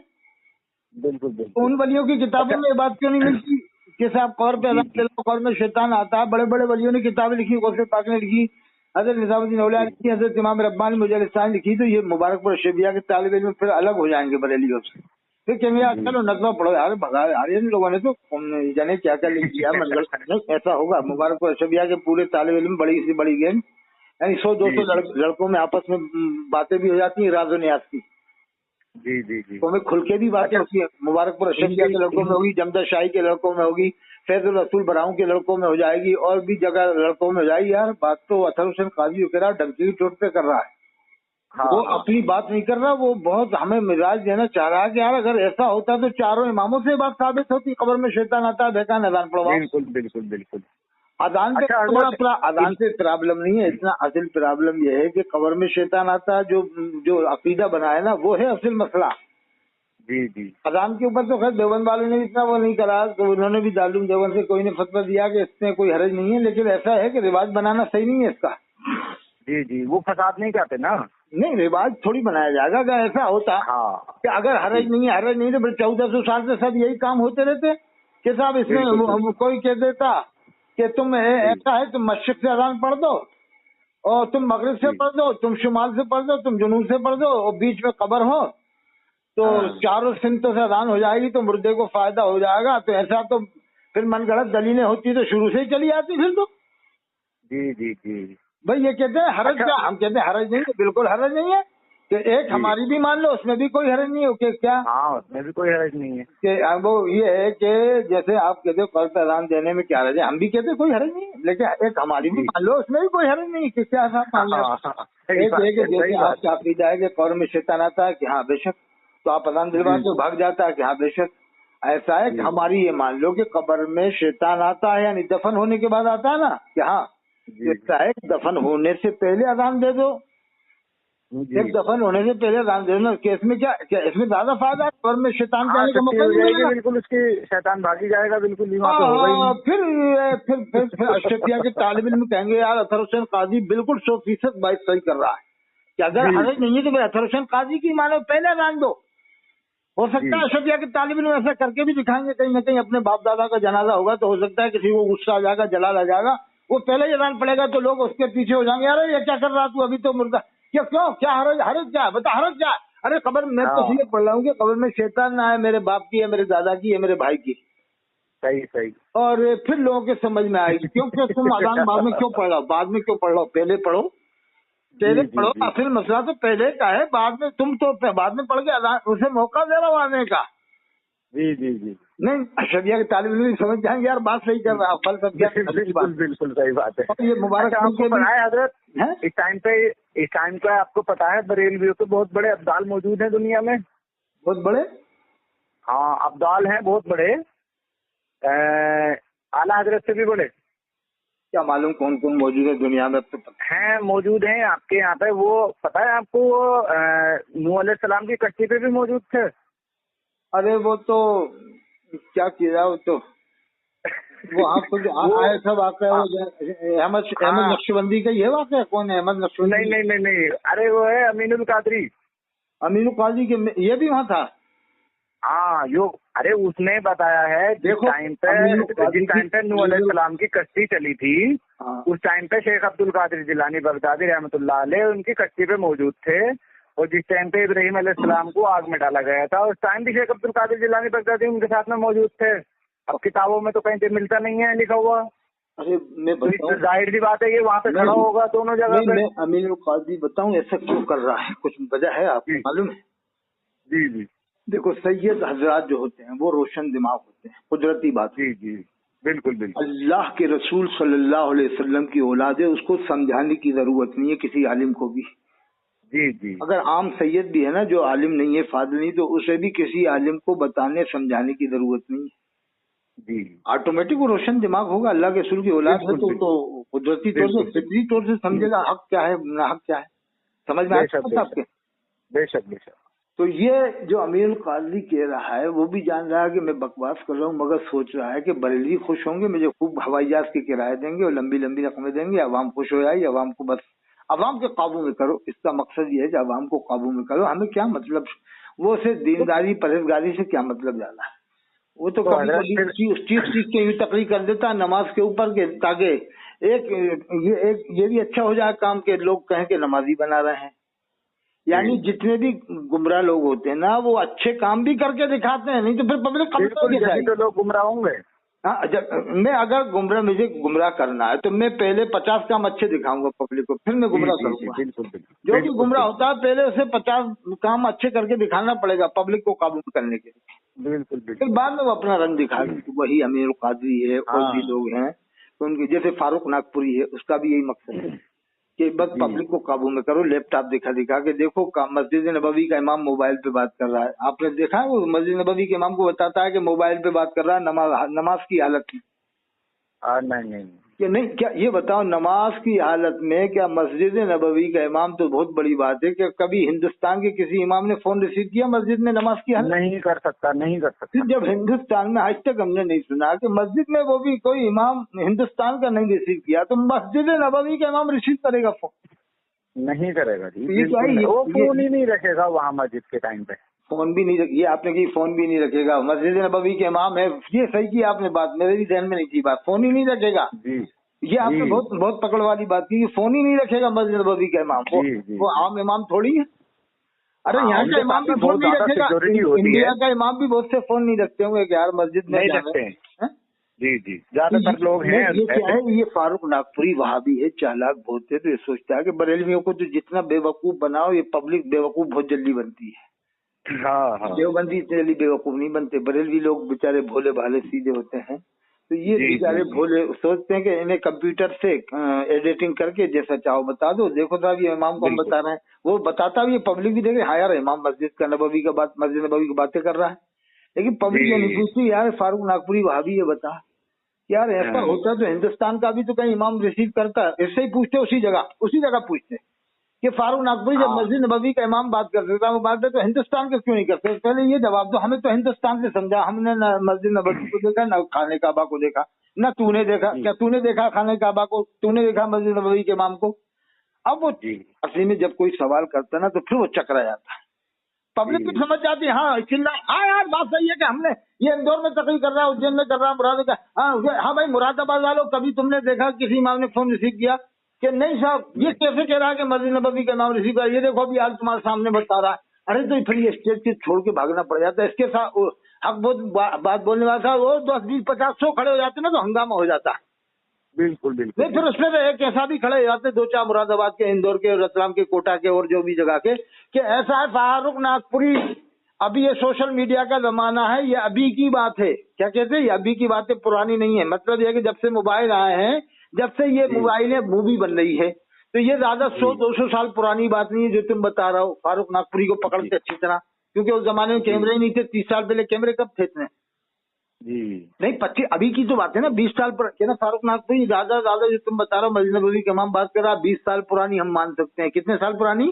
S2: बिल्कुल बिल्कुल।
S1: उन वलियों की किताबों में ये बात क्यों नहीं मिलती कि साहब कब्र पे अजान दिलाओ, कब्र में शैतान आता है? बड़े बड़े वलियों ने किताबें लिखी, गौसे पाक ने लिखी, हजरत निजामुद्दीन औलिया ने लिखी, हजरत इमाम रब्बानी मुजल्लिसान ने लिखी। तो ये मुबारकपुर अशरफिया के तालिब इल्म फिर अलग हो जाएंगे बरेलियों से, फिर कहेंगे यार चलो नज़्मा पढ़ो यार, भगा यार इन लोगों ने तो जाने क्या क्या लिख दिया मंगल। नहीं ऐसा होगा। मुबारकपुर अशरफिया के पूरे तालिब इल्म बड़ी से बड़ी गेम, यानी 100-200 लड़कों में आपस में बातें भी हो जाती हैं, राज़ो नियाज़ की।
S2: जी जी जी,
S1: तो हमें खुल के भी बातें होती है। मुबारकपुर अशरफिया के लड़कों में होगी, जमदा शाही के लड़कों में होगी, फैजुल रसूल बराऊं के लड़कों में हो जाएगी, और भी जगह लड़कों में हो जाएगी। यार बात तो अतर हुसैन काजी कह रहा, डंकी की चोट पे कर रहा है।
S2: हाँ,
S1: वो अपनी बात नहीं कर रहा, वो बहुत हमें मिजाज देना चाह रहा है कि यार अगर ऐसा होता तो चारों इमामों से बात साबित होती, कब्र में शैतान आता है, बेकार अजान पढ़वाओ।
S2: बिल्कुल बिल्कुल बिल्कुल।
S1: अजान पे अजान से प्रॉब्लम नहीं है इतना, असल प्रॉब्लम ये है कि कब्र में शैतान आता है, जो अकीदा बना है ना, वो है असल मसला।
S2: जी जी,
S1: अजान के ऊपर तो खैर देवबंद वालों ने इतना वो नहीं करा, तो उन्होंने भी दारुल देवबंद से कोई ने फतवा दिया कि इसमें कोई हरज नहीं है, लेकिन ऐसा है कि रिवाज बनाना सही नहीं है इसका।
S2: जी जी, वो फसाद नहीं करते ना। नहीं,
S1: रिवाज थोड़ी बनाया जाएगा। अगर ऐसा होता कि अगर हरज नहीं है तो फिर 1400 साल से सब यही काम होते रहते कि साहब इसमें कोई कह देता कि तुम ऐसा है, तुम मशरिक से अजान पढ़ दो, और तुम मगरिब से पढ़ दो, तुम शुमाल से पढ़ दो, तुम जुनूब से पढ़ दो, और बीच में कब्र हो तो चारों सिमतों से अजान हो जाएगी, तो मुर्दे को फायदा हो जाएगा। तो ऐसा तो फिर मनगढ़ंत दलीलें होती तो शुरू से ही चली आती फिर तो।
S2: जी जी जी,
S1: भाई ये कहते हैं हरज क्या? हम कहते हैं हरज नहीं है, बिल्कुल हरज नहीं है कि एक हमारी भी मान लो, उसमें भी कोई हरज नहीं है। ओके क्या?
S2: हाँ, उसमें भी कोई हरज नहीं है
S1: कि वो ये है कि जैसे आप कहते हो कल पे अजान देने में क्या हरज है, हम भी कहते हैं कोई हरज नहीं है, लेकिन एक हमारी भी मान लो, उसमें भी कोई हरज नहीं है कि क्या साहब मान लो। एक जैसे आपका अकीदा है कि कब्र में शैतान आता है कि हाँ बेशक, तो आप अजान दिलवाते हो, भाग जाता है कि हाँ बेशक। ऐसा है कि हमारी ये मान लो कि कब्र में शैतान आता है, यानी दफन होने के बाद आता है ना, कि हाँ ऐसा है दफन होने से पहले अजान दे दो, एक दफन होने से पहले अजान दे दो। कि इसमें क्या इसमें ज्यादा फायदा है, कब्र में शैतान के आने का मौका नहीं मिलेगा,
S2: बिल्कुल उसकी शैतान भागी जाएगा, बिल्कुल।
S1: फिर अशरफिया के तालिब इल्म कहेंगे यार अतर हुसैन काजी बिल्कुल 100% बात सही कर रहा है, कि अगर हरज नहीं है तो फिर अतर हुसैन काजी की मानो पहले अजान दो। हो सकता है अशरफिया के तालिब इल्म ऐसा करके भी दिखाएंगे, कहीं ना कहीं अपने बाप दादा का जनाजा होगा तो हो सकता है किसी को गुस्सा आ जाएगा, जलाल आ जाएगा, वो पहले ही अजान पड़ेगा तो लोग उसके पीछे हो जाएंगे, अरे ये क्या कर रहा तू, अभी तो मुर्दा, क्या क्यों क्या हरज क्या बता, हरज क्या? अरे कब्र मैं तो इसलिए पढ़ रहा हूँ कि कब्र में शैतान ना है, मेरे बाप की है, मेरे दादा की है, मेरे भाई की।
S2: सही सही।
S1: और फिर लोगों के समझ में आएगी क्योंकि तुम अजान बाद में क्यों पढ़ रहा हो, बाद में क्यों पढ़ रहा हो, पहले पढ़ो, पहले पढ़ो। असल मसला तो पहले का है, बाद में तुम तो बाद में पढ़ के अजान उसे मौका दे रहा हो आने का।
S2: जी जी जी,
S1: नहीं अशरफिया के तालिब इल्म समझ जाएंगे यार बात सही कर रहा है, फल सब
S2: बिल्कुल सही बात है।
S1: और ये मुबारक
S2: आपको पता है हजरत, इस टाइम पे आपको पता है बरेलवियों के बहुत बड़े अब्दाल मौजूद हैं दुनिया में,
S1: बहुत बड़े।
S2: हाँ, अब्दाल हैं बहुत बड़े, आला हजरत से भी बड़े।
S1: क्या मालूम कौन कौन मौजूद है दुनिया में, अब तो
S2: हैं, मौजूद हैं आपके यहाँ पे। वो पता है आपको, वो नूह अलैहिस्सलाम की कश्ती पे भी मौजूद थे।
S1: अरे वो तो क्या किया, वो तो वो आपको जो आया था वाक़या, वो अहमद नक्शबंदी का ये वाक़या, कौन है अहमद नक्शबंदी?
S2: नहीं, अरे वो है अमीनुल कादरी।
S1: अमीनुल कादरी के ये भी वहाँ था।
S2: हाँ, अरे उसने बताया है जिस टाइम पे नूह अलैहिस्सलाम की कश्ती चली थी, उस टाइम पे शेख अब्दुल कादिर जिलानी बगदादी रहमतुल्लाह अलैह उनकी कश्ती पे मौजूद थे। और जिस टाइम पे इब्राहिम अलैहिस्सलाम को आग में डाला गया था, उस टाइम भी शेख अब्दुल कादिर जिलानी बगदादी उनके साथ में मौजूद थे। अब किताबों में तो कहीं पे मिलता नहीं है लिखा हुआ।
S1: अरे मैं बताऊं,
S2: जाहिर सी बात है ये वहाँ पे खड़ा होगा दोनों जगह पे।
S1: मैं अमीनुल कादरी बताऊं ऐसा क्यों कर रहा है, कुछ वजह है आपको मालूम है?
S2: जी जी,
S1: देखो सैयद हजरात जो होते हैं वो रोशन दिमाग होते हैं, कुदरती बात।
S2: जी जी बिल्कुल बिल्कुल।
S1: अल्लाह के रसूल सल्लल्लाहु अलैहि वसल्लम की औलाद है, उसको समझाने की जरूरत नहीं है किसी आलिम को भी।
S2: जी जी।
S1: अगर आम सैयद भी है ना जो आलिम नहीं है, फाजिल नहीं, तो उसे भी किसी आलिम को बताने समझाने की जरूरत नहीं है।
S2: जी
S1: ऑटोमेटिक वो रोशन दिमाग होगा, अल्लाह के रसूल की औलाद है तो कुदरती तौर से, फितरी तौर से समझेगा हक क्या है ना हक क्या है। समझ में आता है आपके?
S2: बेशक बेशक।
S1: तो ये जो अमीरुल कादरी कह रहा है वो भी जान रहा है कि मैं बकवास कर रहा हूँ, मगर सोच रहा है कि बरेलवी खुश होंगे, मुझे खूब हवाई जहाज के किराए देंगे और लंबी लंबी रकमें देंगे, अवाम खुश हो जाएगी, अवाम को बस अवाम के काबू में करो। इसका मकसद ये है कि अवाम को काबू में करो। हमें क्या मतलब, वो से दीनदारी परहेजगारी से क्या मतलब ज्यादा है। वो तो कभी कभी चीख के यूं तकरीर कर देता है नमाज के ऊपर के, ताकि ये भी अच्छा हो जाए काम के लोग कहें कि नमाजी बना रहे हैं। यानी जितने भी गुमराह लोग होते हैं ना वो अच्छे काम भी करके दिखाते हैं, नहीं तो फिर पब्लिक
S2: तो लोग गुमराह होंगे।
S1: हाँ, मैं अगर मुझे गुमराह करना है तो मैं पहले 50 काम अच्छे दिखाऊंगा पब्लिक को, फिर मैं गुमराह करूंगा। जो भी गुमराह होता है पहले उसे 50 काम अच्छे करके दिखाना पड़ेगा पब्लिक को काबू करने के लिए।
S2: बिल्कुल
S1: फिर बाद में वो अपना रंग दिखाएगा। वही अमीरुल कादरी है और भी लोग हैं, तो उनके जैसे फारूक नागपुरी है, उसका भी यही मकसद है कि बस पब्लिक को काबू में करो। लैपटॉप दिखा के देखो मस्जिद नबवी का इमाम मोबाइल पे बात कर रहा है, आपने देखा है? वो मस्जिद नबवी के इमाम को बताता है कि मोबाइल पे बात कर रहा है नमाज की हालत में।
S2: नहीं
S1: कि नहीं, क्या ये बताओ नमाज की हालत में क्या मस्जिद नबवी का इमाम, तो बहुत बड़ी बात है कि कभी हिंदुस्तान के किसी इमाम ने फोन रिसीव किया मस्जिद में नमाज की हालत?
S2: नहीं कर सकता।
S1: जब हिंदुस्तान में आज तक हमने नहीं सुना कि मस्जिद में वो भी कोई इमाम हिंदुस्तान का नहीं रिसीव किया, तो मस्जिद नबवी का इमाम रिसीव करेगा फोन?
S2: नहीं करेगा जी। वो फोन ही नहीं रखेगा वहाँ मस्जिद के टाइम पे,
S1: फोन भी नहीं ये आपने की फोन भी नहीं रखेगा। मस्जिद नबवी के इमाम है, ये सही की आपने बात, मेरे भी ध्यान में नहीं थी बात, फोन ही नहीं रखेगा
S2: जी।
S1: ये आपने बहुत पकड़ वाली बात की, फोन ही नहीं रखेगा मस्जिद नबवी का इमाम। वो आम इमाम थोड़ी है। अरे यहाँ का इमाम भी फोन नहीं रखेगा, इंडिया का इमाम भी बहुत से फोन नहीं रखते होंगे कि यार मस्जिद में
S2: नहीं रखते हैं। जी जी ज्यादातर लोग हैं।
S1: ये क्या है, ये फारूक नागपुरी वहाबी है, चालाक बहुत है, तो ये सोचता है कि बरेलवियों को तो जितना बेवकूफ बनाओ, ये पब्लिक बेवकूफ बहुत जल्दी बनती है।
S2: हाँ।
S1: देवबंदी इतनी जल्दी बेवकूफ नहीं बनते, बरेलवी लोग बेचारे भोले भाले सीधे होते हैं। तो ये बेचारे भोले सोचते हैं कि इन्हें कंप्यूटर से एडिटिंग करके जैसा चाहो बता दो, देखो साहब ये इमाम को हम बता रहे हैं, वो बताता भी, पब्लिक भी देखे हाँ यार इमाम मस्जिद नबवी की बातें कर रहा है। लेकिन पब्लिक ये नहीं पूछती यार फारूक नागपुरी वहाबी है, बता यार ऐसा होता तो हिंदुस्तान का भी तो कहीं इमाम रिसीव करता। ऐसे ही पूछते उसी जगह पूछते कि फारूक नागपुरी जब मस्जिद नबवी का इमाम बात कर देता, वो बात है तो हिंदुस्तान के क्यों नहीं करते? पहले ये जवाब दो, हमें तो हिंदुस्तान से समझा, हमने न मस्जिद नबवी को देखा न खाने काबा को देखा, न तूने देखा। क्या तूने देखा खाने काबा को? तूने देखा मस्जिद नबवी के इमाम को? अब वो असली में जब कोई सवाल करता ना तो फिर वो चकरा जाता है, पब्लिक भी समझ जाती है। हाँ चिल्ला, हाँ यार बात सही है कि हमने ये इंदौर में तकरीर कर रहा है, उज्जैन में कर रहा है, मुरादाबाद का। हाँ भाई मुरादाबाद वालों, कभी तुमने देखा किसी इमाम ने फोन रिसीव किया कि नहीं साहब ये कैसे कह रहा है कि मस्जिद नबवी का नाम रिसीव कर? ये देखो अभी आज तुम्हारे सामने बता रहा है। अरे तो फिर ये स्टेज से छोड़ के भागना पड़ जाता है। इसके साथ हक बहुत बात बोलने वाला था, वो 10 20 50 100 खड़े हो जाते ना तो हंगामा हो जाता है।
S2: बिल्कुल
S1: नहीं फिर उसमें एक ऐसा भी खड़े हो जाते 2-4 मुरादाबाद के, इंदौर के, रतलाम के, कोटा के और जो भी जगह के, कि ऐसा है फारूक नागपुरी, अभी ये सोशल मीडिया का जमाना है, ये अभी की बात है। क्या कहते हैं, ये अभी की बात है, पुरानी नहीं है। मतलब ये कि जब से मोबाइल आए हैं, जब से ये मोबाइल मूवी बन रही है, तो ये ज्यादा 100-200 साल पुरानी बात नहीं है जो तुम बता रहे हो। फारूक नागपुरी को पकड़ते अच्छी तरह, क्योंकि उस जमाने में कैमरे ही नहीं थे। 30 साल पहले कैमरे कब थे इतने? नहीं 25 अभी की तो बात है ना, 20 साल पर ना फारूक नागपुरी ज्यादा जो तुम बता रहे हो मस्जिद नबवी के इमाम बात कर रहा है, 20 साल पुरानी हम मान सकते हैं। कितने साल पुरानी?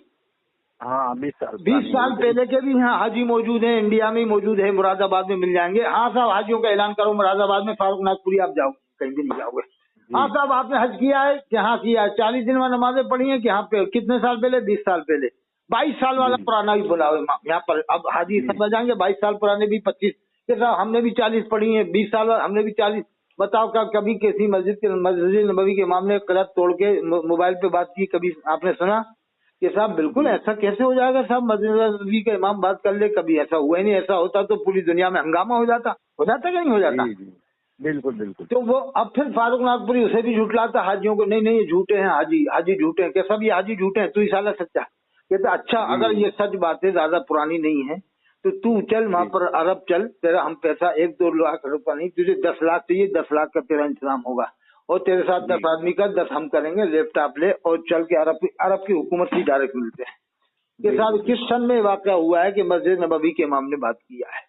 S2: हाँ
S1: 20 साल पहले के भी यहाँ हाजी मौजूद है, इंडिया में मौजूद है, मुरादाबाद में मिल जाएंगे। हाँ साहब हाजियों का ऐलान करो मुरादाबाद में, फारूक नागपुरी आप जाओ, कहीं भी नहीं जाओगे। हाँ साहब आपने हज किया है? यहाँ किया है। 40 दिन में नमाजें पढ़ी है? यहाँ पे कितने साल पहले? 20 साल पहले। 22 साल वाला पुराना भी बुलाओ यहाँ पर। अब हाजी समझ जाएंगे, 22 साल पुराने भी 25 हमने भी 40 पढ़ी है, 20 साल हमने भी 40। बताओ क्या कभी किसी मस्जिद नबवी के इमाम ने कलत तोड़ के मोबाइल पे बात की? कभी आपने सुना कि साहब बिल्कुल ऐसा कैसे हो जाएगा साहब, मस्जिद नबवी का इमाम बात कर ले? कभी ऐसा हुआ ही नहीं। ऐसा होता तो पूरी दुनिया में हंगामा हो जाता कि नहीं हो जाता?
S2: बिल्कुल बिल्कुल।
S1: तो वो अब फिर फारूक नागपुरी उसे भी झुटलाता हाजियों को, नहीं ये झूठे हैं हाजी झूठे हैं। क्या सब ये हाजी झूठे हैं? तू ही साला सच्चा। कहता अच्छा अगर ये सच बात है, ज्यादा पुरानी नहीं है, तो तू चल वहाँ पर अरब चल, तेरा हम पैसा 1-2 लाख रुपया नहीं, तुझे 10 लाख चाहिए, 10 लाख का तेरा इंतजाम होगा, और तेरे साथ 10 आदमी का 10 हम करेंगे, लैपटॉप ले और चल के अरब की हुकूमत से डायरेक्ट मिलते हैं। के साथ किस सन में वाक़या हुआ है कि मस्जिद नबवी के इमाम ने बात किया है।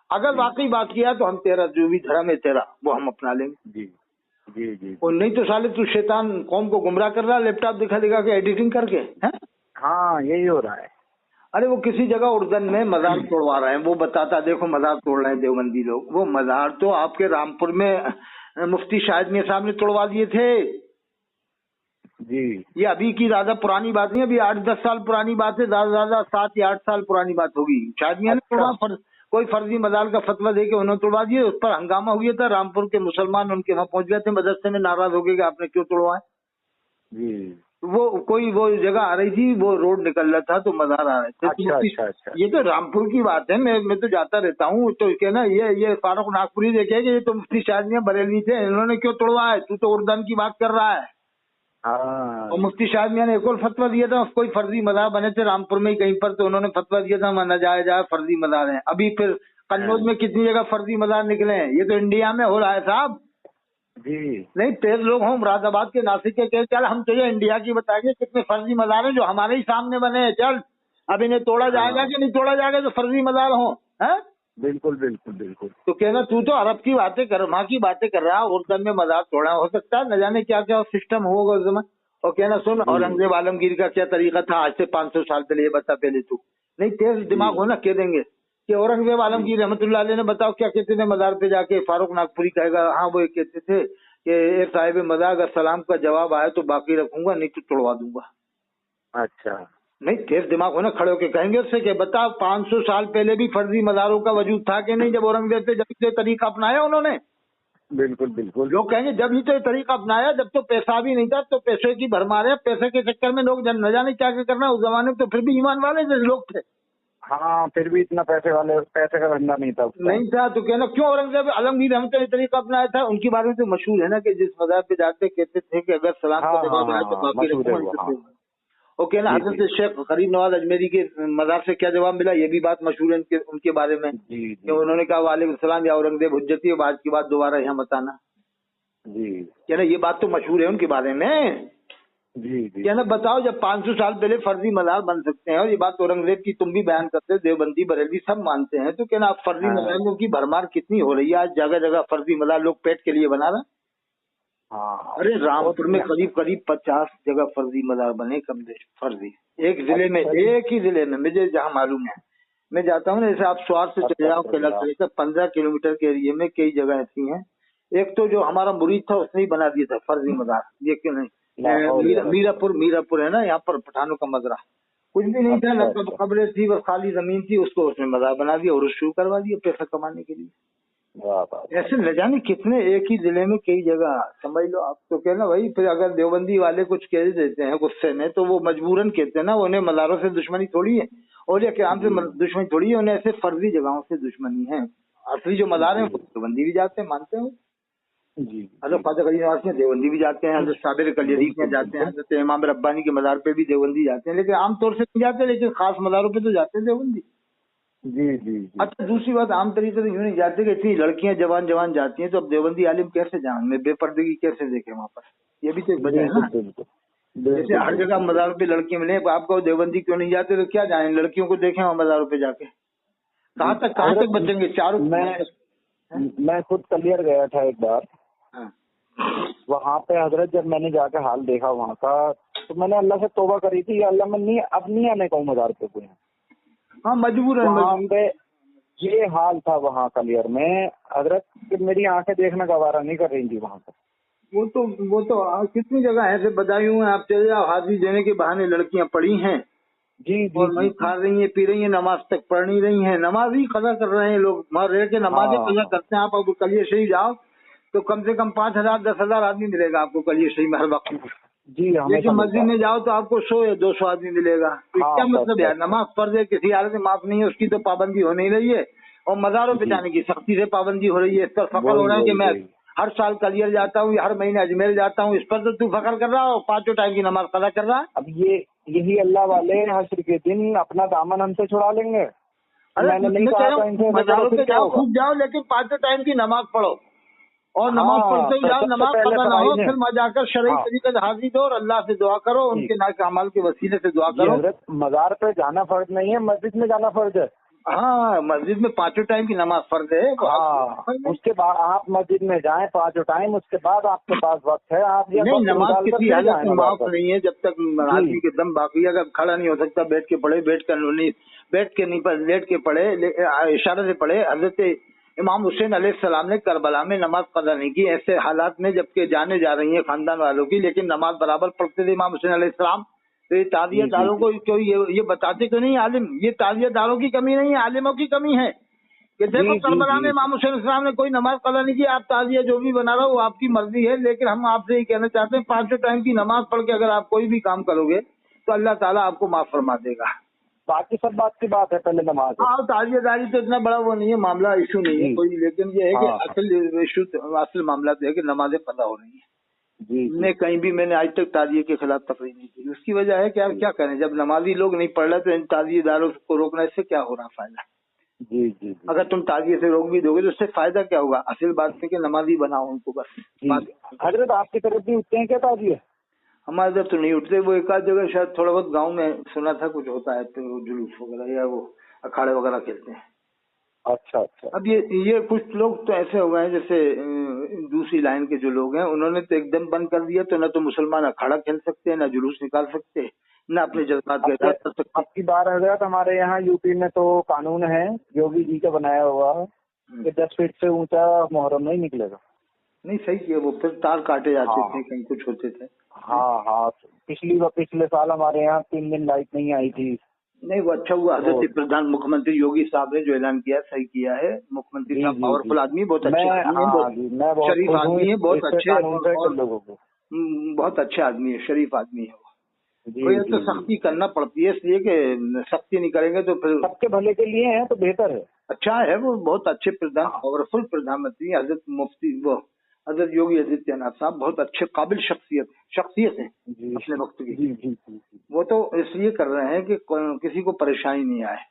S1: अगर वाकई बात किया तो हम तेरा जो भी धर्म है तेरा वो हम अपना लेंगे।
S2: जी जी जी।
S1: और नहीं तो साले तू शैतान कौम को गुमराह कर रहा है लैपटॉप दिखा दिखा के एडिटिंग करके, हैं?
S2: हाँ यही हो रहा है।
S1: अरे वो किसी जगह उर्दन में मजार तोड़वा रहे हैं, वो बताता देखो मजार तोड़ रहे हैं देवबंदी लोग। वो मजार तो आपके रामपुर में मुफ्ती शाहिद मियां साहब ने तोड़वा दिए थे
S2: जी।
S1: ये अभी की ज्यादा पुरानी बात नहीं, अभी 8-10 साल पुरानी बात है, ज्यादा 7 या 8 साल पुरानी बात होगी। शाहिद मियां ने तोड़वा, कोई फर्जी मजार का फतवा दे के उन्होंने तोड़वा दिए। उस पर हंगामा हुआ था, रामपुर के मुसलमान उनके वहां पहुंच गए थे मदरसे में, नाराज हो गए कि आपने क्यों तोड़वाए
S2: जी।
S1: वो जगह आ रही थी, वो रोड निकल रहा था तो मजार आ रहे थे।
S2: अच्छा।
S1: ये तो रामपुर की बात है, मैं तो जाता रहता हूँ। तो कहना ये फारूक नागपुरी देखे कि ये तो मुफ्ती शाहिद मियां बरेलवी थे, इन्होंने क्यों तोड़वाया, तू तो उर्दन की बात कर रहा है। और मुफ्ती शाहिद मियां ने एक और फतवा दिया था, कोई फर्जी मजार बने थे रामपुर में ही कहीं पर, तो उन्होंने फतवा दिया था नाजायज फर्जी मजार है। अभी फिर कन्नौज में कितनी जगह फर्जी मजार निकले हैं, ये तो इंडिया में हो रहा है साहब
S2: जी।
S1: नहीं तेज लोग हों मुरादाबाद के, नासिक के, चल हम तुझे इंडिया की बताएंगे कितने फर्जी मजार हैं जो हमारे ही सामने बने हैं। चल अब इन्हें तोड़ा जाएगा कि नहीं तोड़ा जाएगा, तो फर्जी मजार हो है।
S2: बिल्कुल बिल्कुल बिल्कुल।
S1: तो कहना तू तो अरब की बातें कर, वहाँ की बातें कर रहा है, उर्दन में मजार तोड़ा हो सकता है, न जाने क्या क्या सिस्टम होगा उस समय। और कहना सुन औरंगजेब आलमगीर का क्या तरीका था आज से 500 साल पहले, ये बता पहले तू। नहीं तेज दिमाग हो ना, कह देंगे कि औरंगजेब आलमगीर रहमतुल्लाह अलैह ने बताओ क्या कहते थे मजार पे जाके। फारूक नागपुरी कहेगा हाँ वो कहते थे कि ए साहिब मजार अगर सलाम का जवाब आया तो बाकी रखूंगा, नहीं तो तोड़वा दूंगा।
S2: अच्छा
S1: नहीं तेज दिमाग हो ना, खड़े होके कहेंगे उससे कि बता 500 साल पहले भी फर्जी मजारों का वजूद था कि नहीं, जब औरंगजेब से जब ये तरीका अपनाया उन्होंने।
S2: बिल्कुल बिल्कुल।
S1: लोग कहेंगे जब ही तो ये तरीका अपनाया, जब तो पैसा भी नहीं था, तो पैसे की भरमार है, पैसे के चक्कर में लोग न जाने क्या क्या करना। उस जमाने में तो फिर भी ईमान वाले जैसे लोग थे।
S2: हाँ फिर भी इतना पैसे का धंधा नहीं था
S1: नहीं था। तो कहना क्यों औरंगजेब आलमगीर हम तो ये तरीका अपनाया था। उनके बारे में तो मशहूर है ना कि जिस मजार पे जाते कहते थे कि अगर सलाम का जवाब आया तो बाकी रखूंगा। और कहना हजरत शेख गरीब नवाज अजमेरी के मजार से क्या जवाब मिला, ये भी बात मशहूर है उनके बारे में कि उन्होंने कहा वालेकुम सलाम या औरंगजेब हुज्जती है, बाद की बात दोबारा यहाँ बताना।
S2: जी
S1: कहना ये बात तो मशहूर है उनके बारे में।
S2: जी।
S1: कहना बताओ जब 500 साल पहले फर्जी मजार बन सकते हैं, और ये बात औरंगजेब की तुम भी बयान करते हो, देवबंदी बरेलवी सब मानते हैं, तो कहना फर्जी मजारों की भरमार कितनी हो रही है आज, जगह जगह फर्जी मजार लोग पेट के लिए बना रहे। अरे रामपुर में करीब 50 जगह फर्जी मजार बने, कम फर्जी एक जिले में, एक ही जिले में मुझे जहाँ मालूम है। मैं जाता हूँ ना, जैसे आप स्वार से चले जाओ कैलाश 15 किलोमीटर के एरिए में कई जगह ऐसी हैं। एक तो जो हमारा मुरीद था उसने ही बना दिया था फर्जी मजार, ये क्यों नहीं मीरापुर है ना, यहाँ पर पठानों का मजरा, कुछ भी नहीं था, न कब्रें थी, बस खाली जमीन थी, उसको उसने मजार बना दिया और शुरू करवा दिया पैसा कमाने के लिए। ऐसे न जाने कितने एक ही जिले में कई जगह, समझ लो आप। तो कहना भाई फिर अगर देवबंदी वाले कुछ कह देते हैं गुस्से में तो वो मजबूरन कहते हैं ना, उन्हें मजारों से दुश्मनी थोड़ी है और या क्या से दुश्मनी थोड़ी है, उन्हें ऐसे फर्जी जगहों से दुश्मनी है। असली जो मजार है वो देवबंदी भी जाते हैं, मानते हैं
S2: जी।
S1: हजरत ख्वाजा गरीब नवाज में देवबंदी भी जाते हैं, हजरत साबिर कलियरी में जाते हैं, हजरत इमाम रब्बानी के मजार पे भी देवबंदी जाते हैं, लेकिन आमतौर से नहीं जाते, लेकिन खास मजारों पे तो जाते हैं देवबंदी।
S2: जी।
S1: अच्छा दूसरी बात, आम तरीके से यूँ नहीं जाते कि इतनी लड़कियां जवान जाती हैं, तो अब देवबंदी आलिम कैसे जाएं, मैं बेपर्दगी कैसे देखे वहाँ पर, ये भी तो एक वजह है ना। जैसे हर जगह मजारों पे लड़कियां मिले, आपको देवबंदी क्यों नहीं जाते, तो क्या जाए लड़कियों को देखें वहाँ मजारों पे जाके, कहाँ तक बचेंगे चारों।
S2: मैं खुद कलियर गया था एक बार, वहाँ पे हजरत जब मैंने जाके हाल देखा वहाँ का, तो मैंने अल्लाह से तौबा करी थी, अल्लाह मैं अब नहीं आने का मजार पे कोई। हाँ
S1: मजबूर है
S2: वहाँ पे ये हाल था वहाँ कलियर में हजरत कि मेरी आंखें देखना गवारा नहीं कर रही थी वहाँ पर।
S1: वो तो कितनी जगह ऐसे बदायूं हैं, आप चले जाओ, हाजिरी देने के बहाने लड़कियां पड़ी हैं
S2: जी
S1: और वही खा रही हैं पी रही हैं, नमाज तक पढ़ नहीं रही हैं, नमाज ही कज़ा कर रहे हैं लोग, वहाँ रह के नमाजें कज़ा करते हैं। आप कलियर शरीफ जाओ तो कम से कम 5,000-10,000 आदमी मिलेगा आपको कलियर शरीफ में हर वक्त
S2: जी।
S1: लेकिन मस्जिद में जाओ तो आपको 100 या 200 आदमी मिलेगा। क्या मतलब यार, नमाज फर्ज है, किसी हालत में माफ नहीं है, उसकी तो पाबंदी हो नहीं रही है, और मजारों पे जाने की सख्ती से पाबंदी हो रही है। इस पर फख्र हो रहा है कि मैं हर साल कलियर जाता हूँ, हर महीने अजमेर जाता हूँ, इस पर तो तू फख्र कर रहा हो, 5 टाइम की नमाज कज़ा कर रहा है।
S2: अब यही अल्लाह वाले हश्र के दिन अपना दामन हमसे छुड़ा लेंगे। मैंने नहीं कहा था इनसे,
S1: मजारों पे जाओ, खूब जाओ, लेकिन 5 टाइम की नमाज पढ़ो, और नमाज पढ़ते हुए जाओ, नमाज पढ़ा ना हो फिर वहाँ जाकर शरई तरीके से हाजिर दो और अल्लाह से दुआ करो, उनके नाक अमल के वसीले से दुआ करो।
S2: हजरत मजार पे जाना फर्ज नहीं है, मस्जिद में जाना फर्ज है।
S1: हाँ, मस्जिद में 5 टाइम की नमाज फर्ज है।
S2: हाँ, उसके बाद आप मस्जिद में जाएं 5 टाइम, उसके बाद आपके पास वक्त है, आप
S1: नहीं, नमाज किसी हालत में माफ नहीं है जब तक आदमी के दम बाकी। अगर खड़ा नहीं हो सकता बैठ के पढ़े, बैठ के नहीं पर लेट के पढ़े, इशारे से पढ़े। हजरत इमाम हुसैन अलैहिस्सलाम ने करबला में नमाज कदा नहीं की ऐसे हालात में, जबकि जाने जा रही है खानदान वालों की, लेकिन नमाज बराबर पढ़ते थे इमाम हुसैन अलैहिस्सलाम। तो ये ताज़ियतदारों को कोई ये बताते तो नहीं आलिम, ये ताज़ियतदारों की कमी नहीं है, आलिमों की कमी है कि देखो करबला में इमाम हुसैन अलैहिस्सलाम ने कोई नमाज कदा नहीं की, आप ताज़िया जो भी बना रहा हो आपकी मर्जी है, लेकिन हम आपसे ये कहना चाहते हैं 5 टाइम की नमाज पढ़ के अगर आप कोई भी काम करोगे तो अल्लाह ताला आपको माफ फरमा देगा।
S2: बाकी सब बात की बात है, पहले नमाज।
S1: हाँ, ताज़ियेदारी तो इतना बड़ा वो नहीं है, मामला इशू नहीं है कोई, लेकिन ये है कि असल मामला तो है कि नमाजें कदा हो रही है। मैं कहीं भी मैंने आज तक ताजिए के खिलाफ तकरीर नहीं की। उसकी वजह है कि आप क्या करें, जब नमाजी लोग नहीं पढ़ रहे तो इन ताजिएदारों को रोकना इससे क्या हो रहा फायदा।
S2: जी।
S1: अगर तुम ताजिए से रोक भी दोगे तो उससे फायदा क्या होगा। असल बात है कि नमाजी बनाओ उनको बस।
S2: हजरत आपकी तरफ भी उठते हैं क्या ताजिए?
S1: हमारे इधर तो नहीं उठते, वो एक आध जगह शायद थोड़ा बहुत गाँव में सुना था कुछ होता है, तो जुलूस वगैरह या वो अखाड़े वगैरह खेलते हैं।
S2: अच्छा।
S1: अब ये कुछ लोग तो ऐसे हो गए हैं, जैसे दूसरी लाइन के जो लोग हैं उन्होंने तो एकदम बंद कर दिया, तो न तो मुसलमान अखाड़ा खेल सकते हैं, न जुलूस निकाल सकते, न अपने जज्बात का इजहार कर सकते।
S2: अब की बार हजरत हमारे यहाँ यूपी में तो कानून है योगी जी का बनाया हुआ कि 10 फीट से ऊंचा मुहर्रम नहीं निकलेगा।
S1: नहीं, सही किया, वो फिर तार काटे जाते थे, कहीं कुछ होते थे।
S2: हाँ, पिछले साल हमारे यहाँ 3 दिन लाइट नहीं आई थी।
S1: नहीं, वो अच्छा हुआ हजरत प्रधान मुख्यमंत्री योगी साहब ने जो ऐलान किया सही किया है। मुख्यमंत्री साहब पावरफुल आदमी, बहुत अच्छे आदमी है, शरीफ आदमी है, बहुत अच्छे लोगों को, बहुत अच्छे आदमी है, शरीफ आदमी है वो। ये तो सख्ती करना पड़ती है, इसलिए कि सख्ती नहीं करेंगे तो फिर
S2: सबके भले के लिए है तो बेहतर है। अच्छा है
S1: वो, बहुत अच्छे पावरफुल प्रधानमंत्री हजरत मुफ्ती वो हजरत योगी आदित्यनाथ साहब, बहुत अच्छे काबिल शख्सियत है अपने वक्त की। वो तो इसलिए कर रहे हैं कि किसी को परेशानी नहीं आए।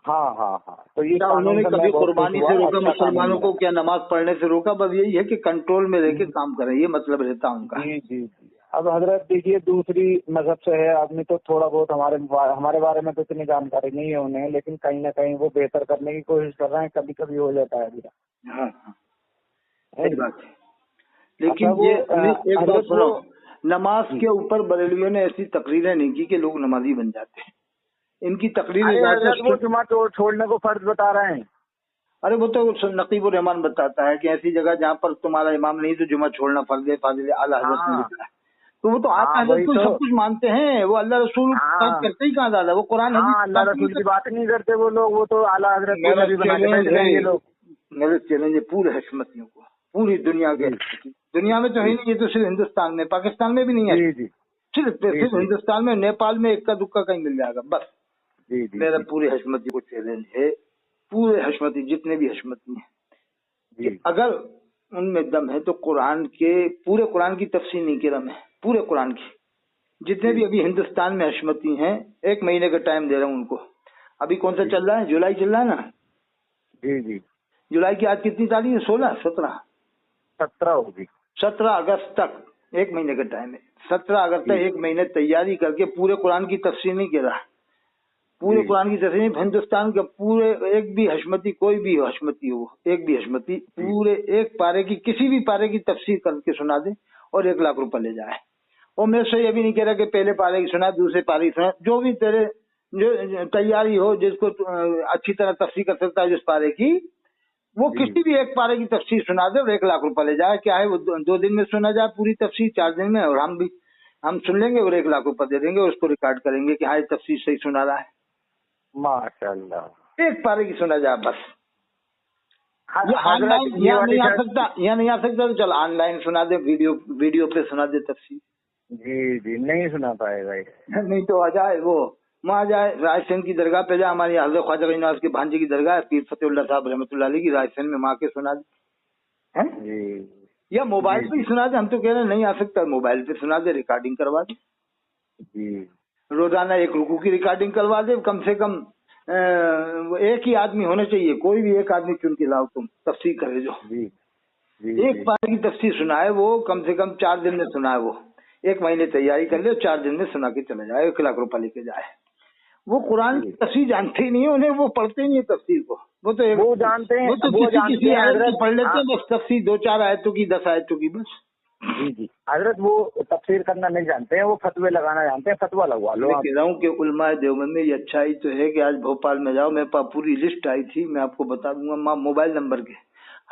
S2: हाँ। तो ये
S1: उन्होंने कभी कुर्बानी से रोका मुसलमानों को, क्या नमाज पढ़ने से रोका, बस यही है कि कंट्रोल में रह के काम करें, ये मतलब रहता उनका।
S2: जी। अब हजरत देखिए दूसरी मजहब से है आदमी तो थोड़ा बहुत हमारे बारे में तो इतनी जानकारी नहीं है उन्हें, लेकिन कहीं ना कहीं वो बेहतर करने की कोशिश कर रहे हैं, कभी कभी हो जाता है।
S1: हाँ, सही बात है। लेकिन ये एक बात सुनो, नमाज के ऊपर बरेलियों ने ऐसी तकरीरें नहीं की कि लोग नमाजी बन जाते हैं। इनकी तकरीरें
S2: जुमा छोड़ने को फर्ज बता रहे हैं।
S1: अरे वो तो नकीबुर रहमान बताता है कि ऐसी जगह जहाँ पर तुम्हारा इमाम नहीं तो जुमा छोड़ना फर्ज है, फाजिल आला हज़रत ने लिखा है। तो वो तो आला हज़रत को सब कुछ मानते हैं, वो अल्लाह रसूल करते ही कहाँ ज्यादा, वो कुरान
S2: अल्लाह रसूल की बात नहीं करते वो लोग, वो तो आला हज़रत
S1: मेरे चैलेंज है पूरे हशमतियों को, पूरी दुनिया में तो है नहीं, ये तो सिर्फ हिंदुस्तान में, पाकिस्तान में भी नहीं है, सिर्फ हिंदुस्तान में, नेपाल में इक्का दुक्का कहीं मिल जाएगा बस। मेरा पूरे हशमती को चैलेंज है, पूरे हशमती जितने भी हशमती हैं, अगर उनमें दम है तो पूरे कुरान की तफसीर नहीं की रहा, पूरे कुरान की जितने भी अभी हिंदुस्तान में हशमती हैं, 1 महीने का टाइम दे रहा हूँ उनको। अभी कौन सा चल रहा है, जुलाई चल रहा है ना।
S2: जी।
S1: जुलाई की आज कितनी तारीख है, 16,
S2: 17 होगी।
S1: 17 अगस्त तक 1 महीने का टाइम है। 17 अगस्त तक 1 महीने तैयारी करके पूरे कुरान की तफसीर नहीं कर रहा, पूरे कुरान की तफसीर हिंदुस्तान का पूरे एक भी हशमती, कोई भी हशमती हो, एक भी हशमती पूरे एक पारे की, किसी भी पारे की तफसीर करके सुना दे और 1 लाख रुपए ले जाए। और मैं से ये भी नहीं कह रहा कि पहले पारे की सुना, दूसरे पारे की सुना, जो भी तेरे जो तैयारी हो, जिसको अच्छी तरह तफसीर कर सकता है जिस पारे की, वो किसी भी एक पारे की तफसीर सुना दे और 1 लाख रुपए ले जाए। क्या है वो 2 दिन में सुना जाए पूरी तफसीर, 4 दिन में, और हम सुन लेंगे और 1 लाख रुपए दे देंगे और उसको रिकॉर्ड करेंगे कि हाँ तफसीर सही सुना रहा है।
S2: माशाअल्लाह,
S1: 1 पारे की सुना जाए बस। ऑनलाइन यहाँ नहीं आ सकता तो चल ऑनलाइन सुना दे, वीडियो पे सुना दे तफसीर।
S2: जी नहीं सुना पाएगा ये।
S1: नहीं तो आ जाए वो वहाँ जाए, रायसेन की दरगाह पे जाए, हमारी हज़रत ख्वाजा गनीनास के भांजे की दरगाह है, पीर फतेहुल्लाह साहब रहमतुल्लाह अलैह की, रायसेन में वहाँ के सुना दे हैं, या मोबाइल पे ही सुना दे। हम तो कह रहे हैं नहीं आ सकता, मोबाइल पे सुना दे, रिकॉर्डिंग करवा दे। रोजाना 1 रुकू की रिकॉर्डिंग करवा दे, कम से कम एक ही आदमी होना चाहिए, कोई भी एक आदमी चुन के लाओ, तुम तफसीर करे जो एक पारे की तफसीर सुनाए, वो कम से कम 4 दिन में सुनाए, वो 1 महीने तैयारी कर ले, 4 दिन में सुना के चले जाए, 1 लाख रुपया लेके जाए। वो कुरान की तफसीर जानते ही नहीं, उन्हें वो पढ़ते ही नहीं है तफसीर को, वो तो वो जानते हैं, वो तो किसी आयत की पढ़ लेते हैं बस, तफसीर 2-4 आयतों की, 10 आयतों की बस।
S2: जी हजरत, वो तफसीर करना नहीं जानते हैं, वो फतवे लगाना जानते हैं, फतवा लगवा लो।
S1: मैं कह रहा हूँ कि उलमाए देवबंद में ये अच्छाई तो है कि आज भोपाल में जाओ, मेरे पास पूरी लिस्ट आई थी, मैं आपको बता दूंगा मोबाइल नंबर के,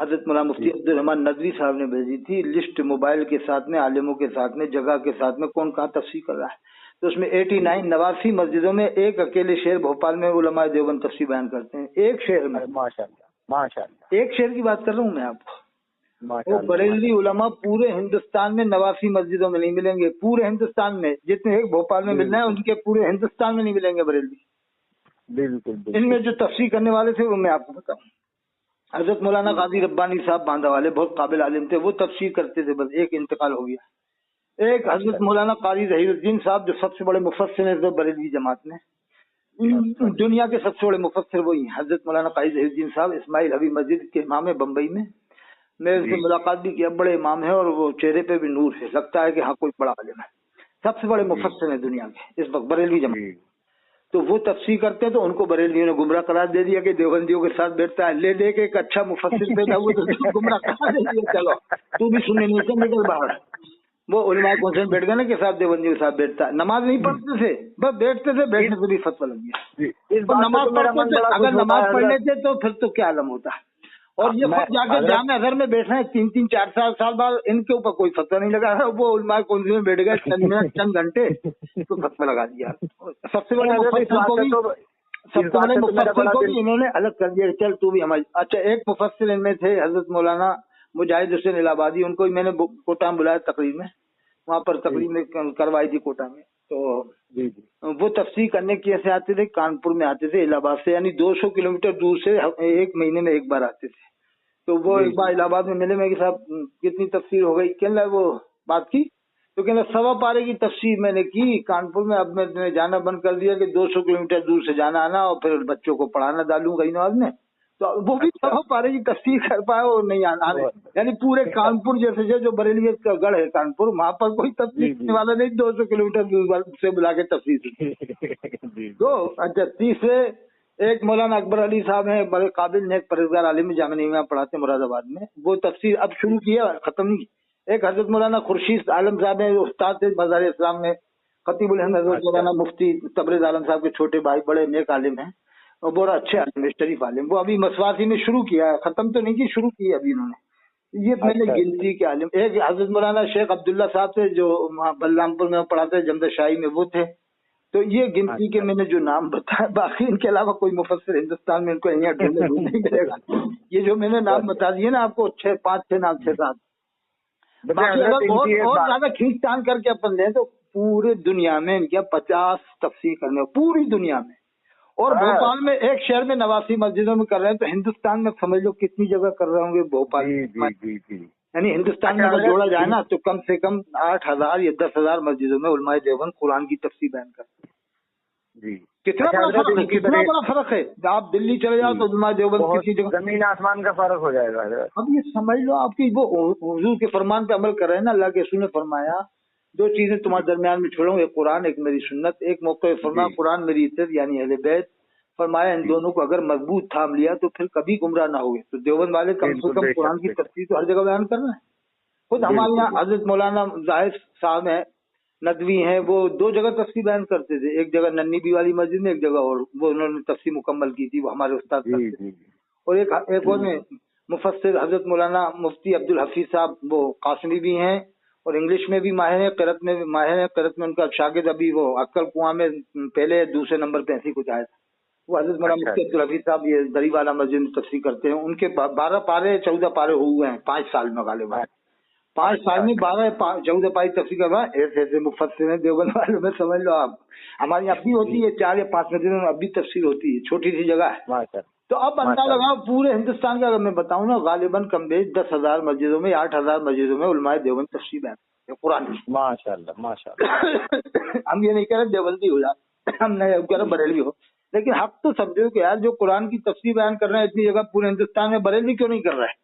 S1: हजरत मौलाना मुफ्ती अब्दुल रहमान नदवी साहब ने भेजी थी लिस्ट, मोबाइल के साथ में, आलिमों के साथ में, जगह के साथ में, कौन कहाँ तफसीर कर रहा है। तो उसमें 89 मस्जिदों में एक अकेले शहर भोपाल में उलमाए देवबंद तफसीर बयान करते हैं, एक शहर में।
S2: माशाअल्लाह,
S1: एक शहर की बात कर रहा हूँ मैं आपको। वो बरेलवी उलमा पूरे हिंदुस्तान में 89 मस्जिदों में नहीं मिलेंगे, पूरे हिंदुस्तान में जितने एक भोपाल में मिल रहे हैं, उनके पूरे हिंदुस्तान में नहीं मिलेंगे बरेलवी।
S2: बिल्कुल।
S1: इनमें जो तफसीर करने वाले थे वो मैं आपको बताऊँ, हजरत मौलाना काजी रब्बानी साहब बांदा वाले बहुत काबिल आलिम थे, वो तफसीर करते थे, बस एक इंतकाल हो गया। एक हजरत मौलाना काजी ज़हीरुद्दीन साहब जो सबसे बड़े मुफस्सिर हैं बरेलवी जमात में, दुनिया के सबसे बड़े मुफस्सिर वही हैं, हजरत मौलाना काजी ज़हीरुद्दीन साहब इस्माइल हबीब मस्जिद के इमाम है बम्बई में। मैं उनसे मुलाकात भी किया, बड़े इमाम है और वो चेहरे पे भी नूर है, लगता है कि हाँ कोई बड़ा आलिम है, सबसे बड़े मुफस्सिर हैं दुनिया के इस वक्त बरेलवी जमात। तो वो तफसीर करते हैं, तो उनको बरेलियों ने गुमराह करार दे दिया कि देवबंदियों के साथ बैठता है, ले दे के एक अच्छा मुफस्सिर पैदा हुआ तो गुमराह करार दे दिया, चलो तू भी सुनने नहीं से निकल बाहर। वो उलमा कौन से बैठ गए ना कि साहब देवबंदियों के साथ बैठता है, नमाज नहीं पढ़ते थे, बस बैठते थे, बैठने से भी फतवा लग गया। नमाज पढ़ते थे, अगर नमाज पढ़ लेते तो फिर तो क्या आलम होता। और ये खुद जाके जामे अजहर में बैठे हैं 3-3, 4-4 साल बाद, इनके ऊपर कोई फतवा नहीं लगा, वो उलमा कौंसिल में बैठ गए चंद घंटे तो फतवा लगा दिया। सबसे बड़े मुफस्सिर को भी इन्होंने अलग कर दिया, चल तू भी हमारी। अच्छा, एक मुफस्सिर इनमें थे हजरत मौलाना मुजाहिद हुसैन इलाहाबादी, उनको भी मैंने कोटा में बुलाया तकरीर में, वहाँ पर तकरीर में करवाई थी कोटा में। तो वो तफसीर करने की ऐसे आते थे, कानपुर में आते थे इलाहाबाद से, यानी 200 किलोमीटर दूर से 1 महीने में एक बार आते थे। तो वो एक बार इलाहाबाद में मिले, मैं कि साहब कितनी तफसीर हो गई, कहने लगा वो बात की, तो कहना 1.25 पारे की तफसीर मैंने की कानपुर में, अब मैंने जाना बंद कर दिया कि 200 किलोमीटर दूर से जाना आना और फिर बच्चों को पढ़ाना डालूंगा नमाज में, तो वो भी 1.25 पारे की तफसीर कर पाए और नहीं आना। यानी पूरे कानपुर जैसे जो बरेलियत का गढ़ है कानपुर, वहाँ पर कोई तफसीर करने वाला नहीं, 200 किलोमीटर दूर से बुला के तफसीर। तो अच्छा, तीसरे एक मौलाना अकबर अली साहब हैं, बड़े काबिल नेक परहेजगार आलिम, जामिया में पढ़ाते हैं मुरादाबाद में, वो तफसीर अब शुरू किया, खत्म नहीं। एक हजरत मौलाना खुर्शीद आलम साहब हैं, उस्ताद थे मज़ार इस्लाम में, खतीबुल हिंद हजरत मौलाना मुफ्ती तबरेज आलम साहब के छोटे भाई, बड़े नेक आलिम हैं और बड़ा अच्छे आलिम है, शरीफ आलिम। वो अभी मसवासी में शुरू किया है, खत्म तो नहीं की, शुरू की अभी इन्होंने। ये मैंने गिनती के आलिम। एक हजरत मौलाना शेख अब्दुल्ला साहब थे जो बलरामपुर में पढ़ाते जमदशाही में, वो थे। तो ये गिनती के मैंने जो नाम बताया, बाकी इनके अलावा कोई मुफस्सिर हिंदुस्तान में इनको यहाँ ढूंढने नहीं मिलेगा। ये जो मैंने नाम बता दिए ना आपको, 5-6 नाम, 6-7, बाकी अगर और ज्यादा खींच तान करके अपन लें तो पूरे दुनिया में इनके 50 तफसीर करने, पूरी दुनिया में। और भोपाल में एक शहर में 89 मस्जिदों में कर रहे हैं, तो हिंदुस्तान में समझ लो कितनी जगह कर रहे होंगे भोपाल में। यानी हिंदुस्तान में अगर जोड़ा जाए ना तो कम से कम 8000 या 10,000 मस्जिदों में उलमाए देवबंद कुरान की तफसीर बयान करते हैं। कितना बड़ा फर्क है, कितना बड़ा फर्क है। आप दिल्ली चले जाओ तो उलमाए देवबंद किसी जगह
S2: जमीन आसमान का फर्क हो जाएगा।
S1: अब ये समझ लो आपकी वो हुजूर के फरमान पे अमल कर रहे हैं ना, अल्लाह के रसूल ने फरमाया 2 चीजें तुम्हारे दरमियान में छोड़ूंगा, एक कुरान, एक मेरी सुन्नत। एक मौके फरमाया कुरान मेरी इज्जत यानी अहले बैत, फरमाया इन दोनों को अगर मजबूत थाम लिया तो फिर कभी गुमराह ना होगे। तो देवबंद वाले कम से कम कुरान की तफसीर तो हर जगह बयान कर रहे हैं। खुद हमारे यहाँ हजरत मौलाना जाहिद साहब हैं, नदवी हैं, वो 2 जगह तफसीर बयान करते थे, एक जगह नन्नी बी वाली मस्जिद में, एक जगह और, वो उन्होंने तफसीर मुकम्मल की थी, वो हमारे उस्ताद करते थे। और एक और में मुफस्सिर हजरत मौलाना मुफ्ती अब्दुल हफीज साहब, वो कासमी भी हैं और इंग्लिश में भी माहिर है, क़िरात में भी माहिर है। क़िरात में उनका शागिर्द अभी वो अक्कल कुआं में पहले दूसरे नंबर पे ऐसी कुछ आया था, वो हजरत मौलाना मुफ्ती अब्दुल हफीज साहब ये दरी वाला मस्जिद में तफसीर करते हैं। उनके 12 पारे 14 पारे हुए हैं 5 साल में, गालिबा 5 साल में 12-14 पारी तफसीर करवा। ऐसे मुफस्सिर हैं देवबंद वालों में, समझ लो आप। हमारे यहाँ भी होती है 4 या 5 मस्जिदों में अब भी तफसीर होती है, छोटी सी जगह है। तो अब अंदाजा लगाओ पूरे हिंदुस्तान का अगर मैं बताऊं ना, गालिबन कम बेश 10,000 मस्जिदों में, 8,000 मस्जिदों में उलमाए देवबंद तफसीर बयान कुरान की। माशाअल्लाह माशाअल्लाह। हम ये नहीं कह रहे देवबंदी हो जाए, हम नहीं कह रहे बरेलवी हो, لیکن حق تو سمجھو کہ یار جو قرآن کی تفسیر بیان کر رہے ہیں اتنی جگہ پورے ہندوستان میں، بریلوی کیوں نہیں کر رہا ہے؟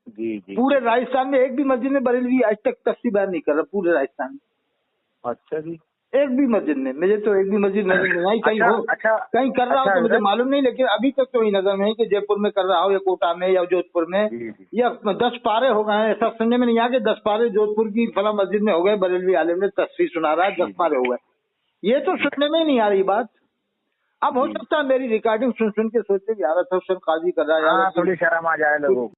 S2: جی جی
S1: پورے راجستھان میں ایک بھی مسجد میں بریلوی آج تک تفسیر بیان نہیں کر رہا، پورے راجستھان میں
S2: اچھا جی،
S1: ایک بھی مسجد میں، مجھے تو ایک بھی مسجد نظر نہیں آئی، کہیں ہو کہیں کر رہا ہو تو مجھے معلوم نہیں، لیکن ابھی تک تو وہی نظر نہیں کہ جے پور میں کر رہا ہو یا کوٹا میں یا جودھ پور میں، یا 10 پارے ہو گئے ہیں، ایسا سننے میں نہیں آیا کہ 10 پارے جودھ پور کی فلاں مسجد میں ہو گئے، بریلوی عالم نے تفسیر سنا رہا ہے 10 پارے ہو گئے، یہ تو سننے میں ہی نہیں آ رہی بات۔ اب ہو سکتا ہے میری ریکارڈنگ سن کے سوچے کہ یار حسن قاضی کر رہا ہے،
S2: تھوڑی شرم آ جائے لوگوں کو۔